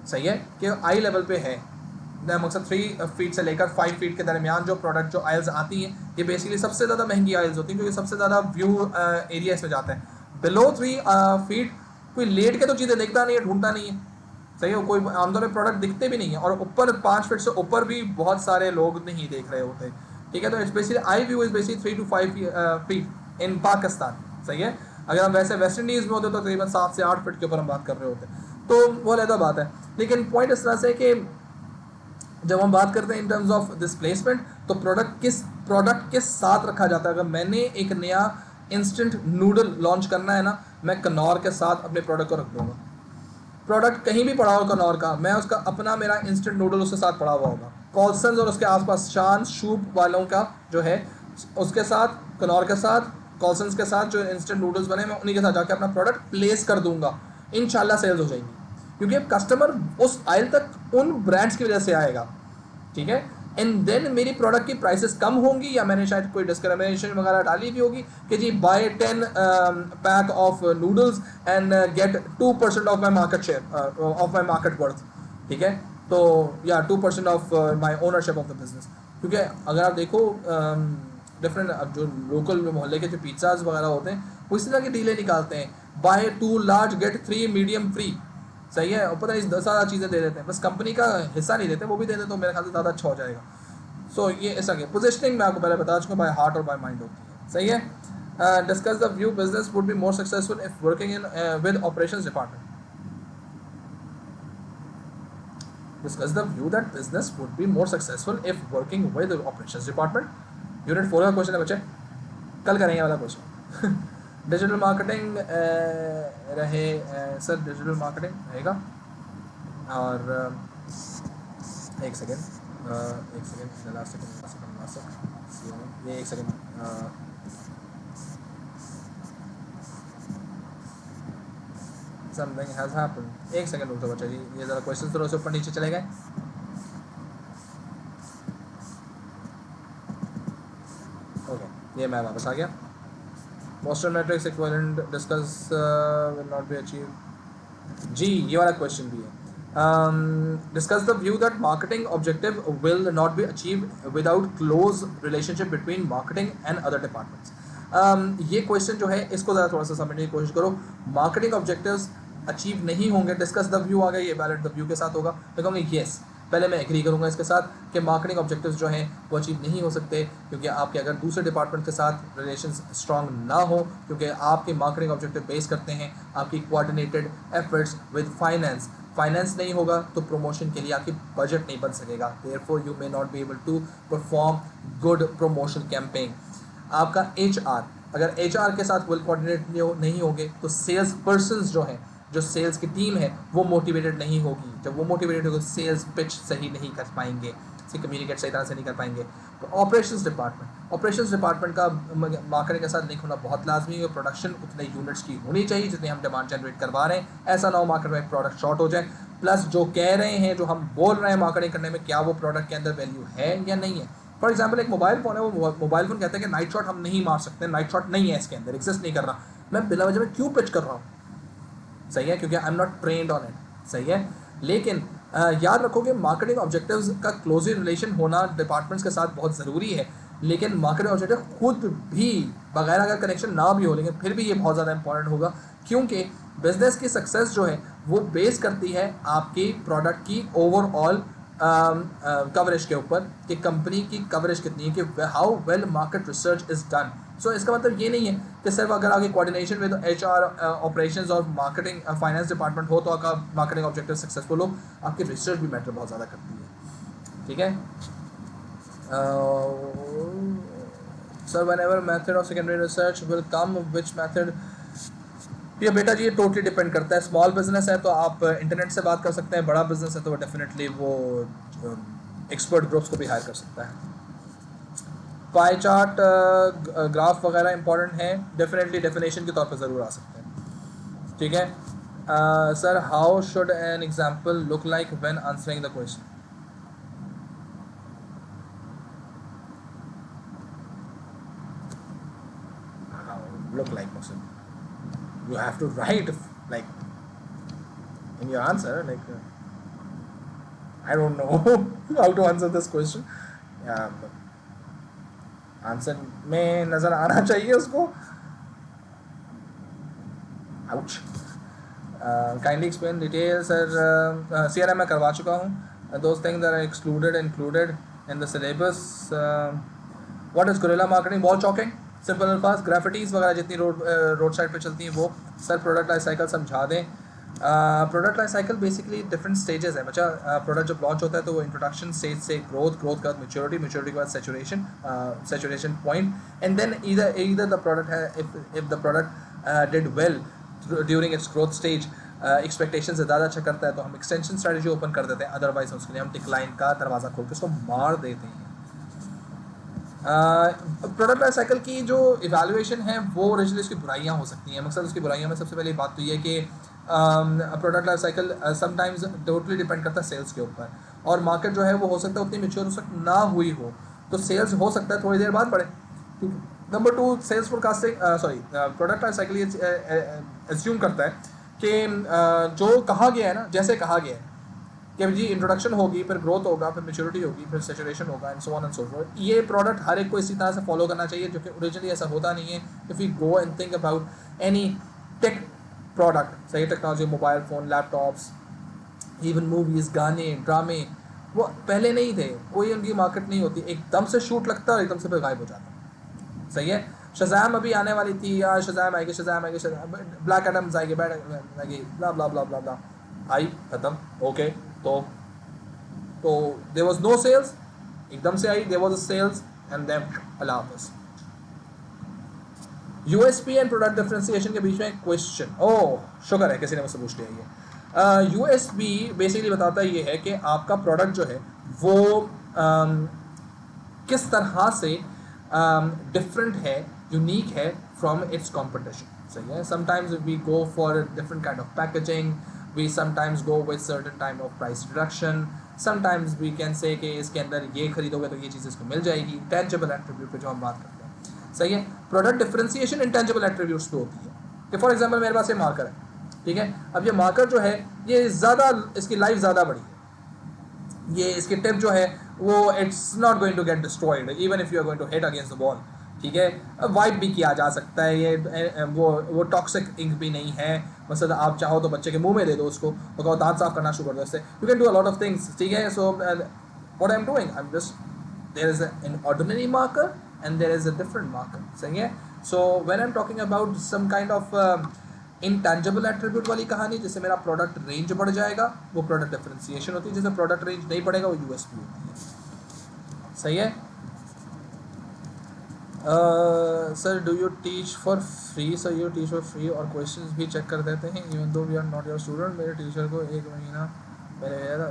सही है कि आई लेवल पे है, मकसद 3 फीट से लेकर 5 फीट के दरमियान जो प्रोडक्ट जो आयल्स आती हैं, ये बेसिकली सबसे ज़्यादा महंगी आयल्स होती हैं, क्योंकि सबसे ज़्यादा व्यू एरिया इसमें जाता है। बिलो 3 फीट कोई लेट के तो चीज़ें देखता नहीं है, ढूंढता नहीं है, सही है, कोई आमतौर पर प्रोडक्ट दिखते भी नहीं है, और ऊपर 5 फीट से ऊपर भी बहुत सारे लोग नहीं देख रहे होते, ठीक है। तो it's basically eye view is basically 3 to 5 feet in Pakistan, सही है। अगर हम वैसे वेस्ट इंडीज़ में होते तो तकरीबन 7 से 8 फीट के ऊपर हम बात कर रहे होते, तो वो अलग बात है। लेकिन पॉइंट इस तरह से कि जब हम बात करते हैं इन टर्म्स ऑफ डिस्प्लेसमेंट, तो प्रोडक्ट के साथ रखा जाता है। अगर मैंने एक नया इंस्टेंट नूडल लॉन्च करना है ना, मैं कनौर के साथ अपने प्रोडक्ट को रख दूँगा। प्रोडक्ट कहीं भी पड़ा हो कनौर का, मैं उसका अपना मेरा इंस्टेंट नूडल उसके साथ पड़ा हुआ होगा। कॉल्सन्स और उसके आसपास शान शूप वालों का जो है, उसके साथ, कनौर के साथ, कॉल्सन्स के साथ जो इंस्टेंट नूडल्स बने, मैं उन्हीं के साथ जाके अपना प्रोडक्ट प्लेस कर दूंगा। इंशाल्लाह सेल्स हो जाएंगी, क्योंकि कस्टमर उस आइल तक उन ब्रांड्स की वजह से आएगा, ठीक है। एंड देन मेरी प्रोडक्ट की प्राइसेस कम होंगी, या मैंने शायद कोई डिस्क्रिमिनेशन वगैरह डाली भी होगी कि जी buy 10 pack of noodles and get 2% of my market share of my market worth, ठीक है। तो या 2% of my ownership of the business, क्योंकि अगर आप देखो डिफरेंट जो लोकल मोहल्ले के जो पिज़्ज़ाज वगैरह होते हैं, वो इस तरह की डीलें निकालते हैं, buy 2 large get 3 medium free, सही है, और पता नहीं 10 ज़्यादा चीज़ें दे देते हैं, बस कंपनी का हिस्सा नहीं देते, वो भी दे देते तो मेरे ख्याल से ज़्यादा अच्छा हो जाएगा। सो ये ऐसा क्या पोजिशनिंग मैं आपको पहले बता चुका, बाय हार्ट और बाय माइंड होती है, सही है। Discuss the view business would be more successful if working in with operations department. Discuss the view that business would be more successful if working with the operations department. Unit 4 का question है बच्चे, कल करेंगे वाला question. Digital marketing रहे sir, digital marketing रहेगा। और एक सेकेंड ये एक सेकेंड समथिंग हैज़ हैपेंड। एक सेकेंड रुक दो बच्चा जी, ये ज़रा क्वेश्चन थोड़ा सा ऊपर नीचे चले गए। ओके, ये मैं वापस आ गया। Boston metrics equivalent discuss will not be achieved। जी ये वाला क्वेश्चन भी है। Discuss the view that marketing objective will not be achieved without close relationship between marketing and other departments। ये क्वेश्चन जो है इसको ज़रा थोड़ा सा समझने की कोशिश करो। मार्केटिंग ऑब्जेक्टिव्स अचीव नहीं होंगे, डिस्कस द व्यू आ गया, ये वैलिड द व्यू के साथ होगा, तो कहूँगा येस, पहले मैं एग्री करूँगा इसके साथ कि मार्केटिंग ऑब्जेक्टिव्स जो हैं वो अचीव नहीं हो सकते, क्योंकि आपके अगर दूसरे डिपार्टमेंट के साथ रिलेशंस स्ट्रांग ना हो, क्योंकि आपके मार्केटिंग ऑब्जेक्टिव बेस करते हैं आपकी कोऑर्डिनेटेड एफर्ट्स विद फाइनेंस नहीं होगा तो प्रमोशन के लिए आपकी बजट नहीं बन सकेगा, therefore you may not be able to perform good promotion campaign. आपका HR, अगर HR के साथ वेल कोऑर्डिनेट नहीं होंगे तो सेल्स पर्सनस जो हैं जो सेल्स की टीम है वो मोटिवेटेड नहीं होगी, जब वो मोटिवेटेड होगी सेल्स पिच सही नहीं कर पाएंगे, से कम्युनिकेट सही तरह से नहीं कर पाएंगे। तो ऑपरेशंस डिपार्टमेंट का मार्केटिंग के साथ लिंक होना बहुत लाजमी है। प्रोडक्शन उतने यूनिट्स की होनी चाहिए जितनी हम डिमांड जनरेट करवा रहे हैं, ऐसा ना हो मार्केट में प्रोडक्ट शॉर्ट हो जाए। प्लस जो कह रहे हैं, जो हम बोल रहे हैं मार्केटिंग करने में, क्या वो प्रोडक्ट के अंदर वैल्यू है या नहीं है। फॉर एग्जाम्पल एक मोबाइल फ़ोन है, वो मोबाइल फ़ोन कहता है कि नाइट शॉट हम नहीं मार सकते, नाइट शॉट नहीं है इसके अंदर, एग्जिस्ट नहीं कर रहा, मैं बिला वजह में क्यों पिच कर रहा हूँ, सही है, क्योंकि I am not trend on it, सही है। लेकिन याद रखो कि मार्केटिंग ऑब्जेक्टिव्स का क्लोजली रिलेशन होना डिपार्टमेंट्स के साथ बहुत ज़रूरी है, लेकिन मार्केटिंग ऑब्जेक्टिव खुद भी बगैर अगर कनेक्शन ना भी हो, लेकिन फिर भी ये बहुत ज़्यादा इंपॉर्टेंट होगा, क्योंकि बिजनेस की सक्सेस जो है वो बेस करती है आपकी प्रोडक्ट की ओवरऑल कवरेज के ऊपर, कि कंपनी की कवरेज कितनी है, कि how well market research is done. So इसका मतलब ये नहीं है कि सिर्फ अगर आगे कोऑर्डिनेशन विद HR, ऑपरेशंस और मार्केटिंग फाइनेंस डिपार्टमेंट हो तो आपका मार्केटिंग ऑब्जेक्टिव सक्सेसफुल हो, आपकी रिसर्च भी मैटर बहुत ज़्यादा करती है, ठीक है। Sir when ever method of secondary research will come, which method, ये बेटा जी ये टोटली डिपेंड करता है। स्मॉल बिजनेस है तो आप इंटरनेट से बात कर सकते हैं, बड़ा बिजनेस है तो वो डेफिनेटली वो एक्सपर्ट ग्रुप्स को भी हायर कर सकता है। पाई चार्ट, ग्राफ वगैरह इंपॉर्टेंट है, डेफिनेटली डेफिनेशन के तौर पर ज़रूर आ सकते हैं, ठीक है। Sir how should an example look like when answering the question, look like Muslim, you have to write like in your answer like I don't know how to answer this question, answer में नज़र आना चाहिए उसको। Ouch, kindly explain details. Sir CRM में करवा चुका हूँ, those things are excluded included in the syllabus. What is guerrilla marketing, wall chalking, simple अल्फाज, ग्राफिटीज़ वगैरह जितनी रोड साइड पे चलती हैं वो। सर प्रोडक्ट लाइफ साइकिल समझा दें। Product life cycle basically different stages है बच्चा। प्रोडक्ट जब लॉन्च होता है तो वो इंट्रोडक्शन स्टेज से ग्रोथ के बाद मैच्योरिटी के बाद saturation point, and then either the product है, if the product did well during its growth stage, expectation से ज़्यादा अच्छा करता है तो हम एक्सटेंशन स्ट्रेटजी ओपन कर देते हैं, अदरवाइज उसके लिए हम डिक्लाइन का दरवाज़ा खोल के उसको मार देते हैं। प्रोडक्ट लाइफ साइकिल की जो इवैल्यूएशन है वो ओरिजिनली उसकी बुराइयाँ हो सकती हैं। मकसद उसकी बुराइयों में सबसे पहली बात तो ये है कि product life cycle sometimes totally depend करता है सेल्स के ऊपर, और मार्केट जो है वो हो सकता है उतनी मैच्योर उस वक्त ना हुई हो, तो सेल्स हो सकता है थोड़ी देर बाद बढ़े। Number 2, sales forecasting product life cycle ये एज्यूम करता है कि जो कहा गया है ना, जैसे कहा गया है कि जी इंट्रोडक्शन होगी, फिर ग्रोथ होगा, फिर मैच्योरिटी होगी, फिर सैचुरेशन होगा, and so on and so fourth, ये प्रोडक्ट हर एक को इसी तरह से फॉलो करना चाहिए, जो कि ओरिजिनली ऐसा होता नहीं है। If you go and think about any tech product, सही technology, mobile phone, laptops, even movies, गाने, ड्रामे, वो पहले नहीं थे, कोई उनकी मार्केट नहीं होती, एकदम से शूट लगता है और एकदम से फिर गायब हो जाता, सही है। शज़ाम अभी आने वाली थी यार, शज़ाम आएगी, ब्लैक एडम्स आएगी, बैड आएगी, ब्ला ब्ला ब्ला ब्ला ब्ला, आई खत्म, ओके। तो देयर वाज नो सेल्स, एकदम से आई, there was a sales and then अल्लाह हाफ़िज़। USP एंड प्रोडक्ट डिफरेंशिएशन के बीच में क्वेश्चन, ओह शुक्र है किसी ने मुझसे पूछ लिया ये। USP बेसिकली बताता है ये है कि आपका प्रोडक्ट जो है वो किस तरह से डिफरेंट है, यूनिक है फ्रॉम इट्स कॉम्पिटिशन, सही है। Sometimes we go for different kind of packaging, we sometimes go with certain time of price reduction, sometimes we can say कि इसके अंदर ये खरीदोगे तो ये चीज़ इसको मिल जाएगी, tangible attribute पे जो हम बात करते हैं, सही है। प्रोडक्ट डिफरेंशिएशन intangible attributes पे होती है कि फॉर एग्जांपल मेरे पास ये मार्कर है, ठीक है, अब ये मार्कर जो है ये ज़्यादा, इसकी लाइफ ज़्यादा बड़ी है, ये इसकी टिप जो है वो it's not going to get destroyed even if you are going to hit against the wall, ठीक है। वाइप भी किया जा सकता है, ये वो टॉक्सिक इंक भी नहीं है, मतलब आप चाहो तो बच्चे के मुंह में दे दो उसको, तो कहो दांत साफ करना शुरू कर दो इससे, you can do a lot of things, ठीक है। So what I am doing, I am just, there is an ordinary marker and there is a different marker, सही है। So when I am talking about some kind of intangible attribute वाली कहानी, जिससे मेरा product range बढ़ जाएगा, वो product differentiation होती है, जिससे प्रोडक्ट रेंज नहीं बढ़ेगा वो USP होती है, सही है। Sir do you teach for free? Sir you teach for free और क्वेश्चंस भी चेक कर देते हैं even though we are not your student. मेरे टीचर को 1 महीना पहले भेजा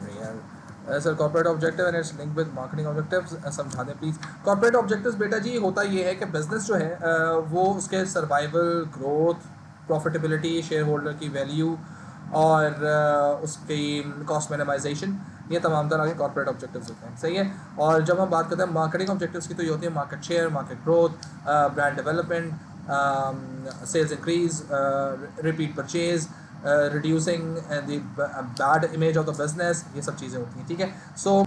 था यार। Sir corporate objective and it's link with marketing objectives समझा दें प्लीज़। कॉर्पोरेट ऑब्जेक्टिव्स बेटा जी होता ये है कि बिजनेस जो है वो उसके survival, growth, profitability, share holder की वैल्यू और उसकी कॉस्ट मिनिमाइजेशन, ये तमाम तरह के कॉर्पोरेट ऑब्जेक्टिव्स होते हैं, सही है। और जब हम बात करते हैं मार्केटिंग ऑब्जेक्टिव्स की तो ये होती है market share, market growth, brand development, sales increase, repeat purchase, reducing the bad image of the business, ये सब चीज़ें होती हैं, ठीक है। सो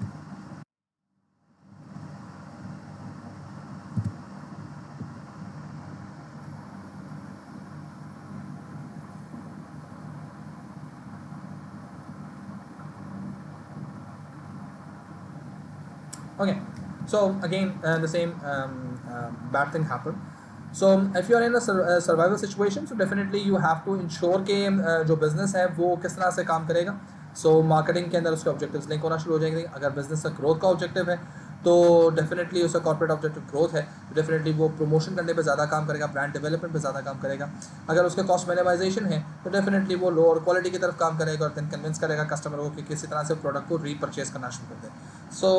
okay, so again the same bad thing happened. So if you are in a survival situation, so definitely you have to ensure कि जो business है वो किस तरह से काम करेगा। so marketing के अंदर उसके objectives लिंक होना शुरू हो जाएंगे। अगर business का growth का objective है तो डेफिनेटली उसका कॉर्पोरेट ऑब्जेक्टिव ग्रोथ है तो डेफिनेटली वो प्रमोशन करने पे ज़्यादा काम करेगा, ब्रांड डेवलपमेंट पे ज़्यादा काम करेगा। अगर उसके कॉस्ट मिनिमाइजेशन है तो डेफिनेटली वो लोअर क्वालिटी की तरफ काम करेगा और देन कन्विंस करेगा कस्टमर को कि किसी तरह से प्रोडक्ट को रीपरचेज करना शुरू कर दे। So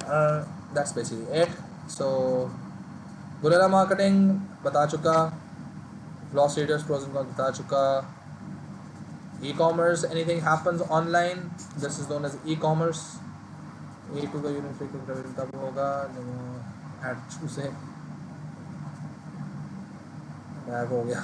that's basically it. So guerrilla marketing बता चुका, loss leaders pros and cons बता चुका, e commerce anything happens online this is known as e commerce. A2 का यूनिट फ्रीक्वेंट तब होगा एड से बैक हो गया।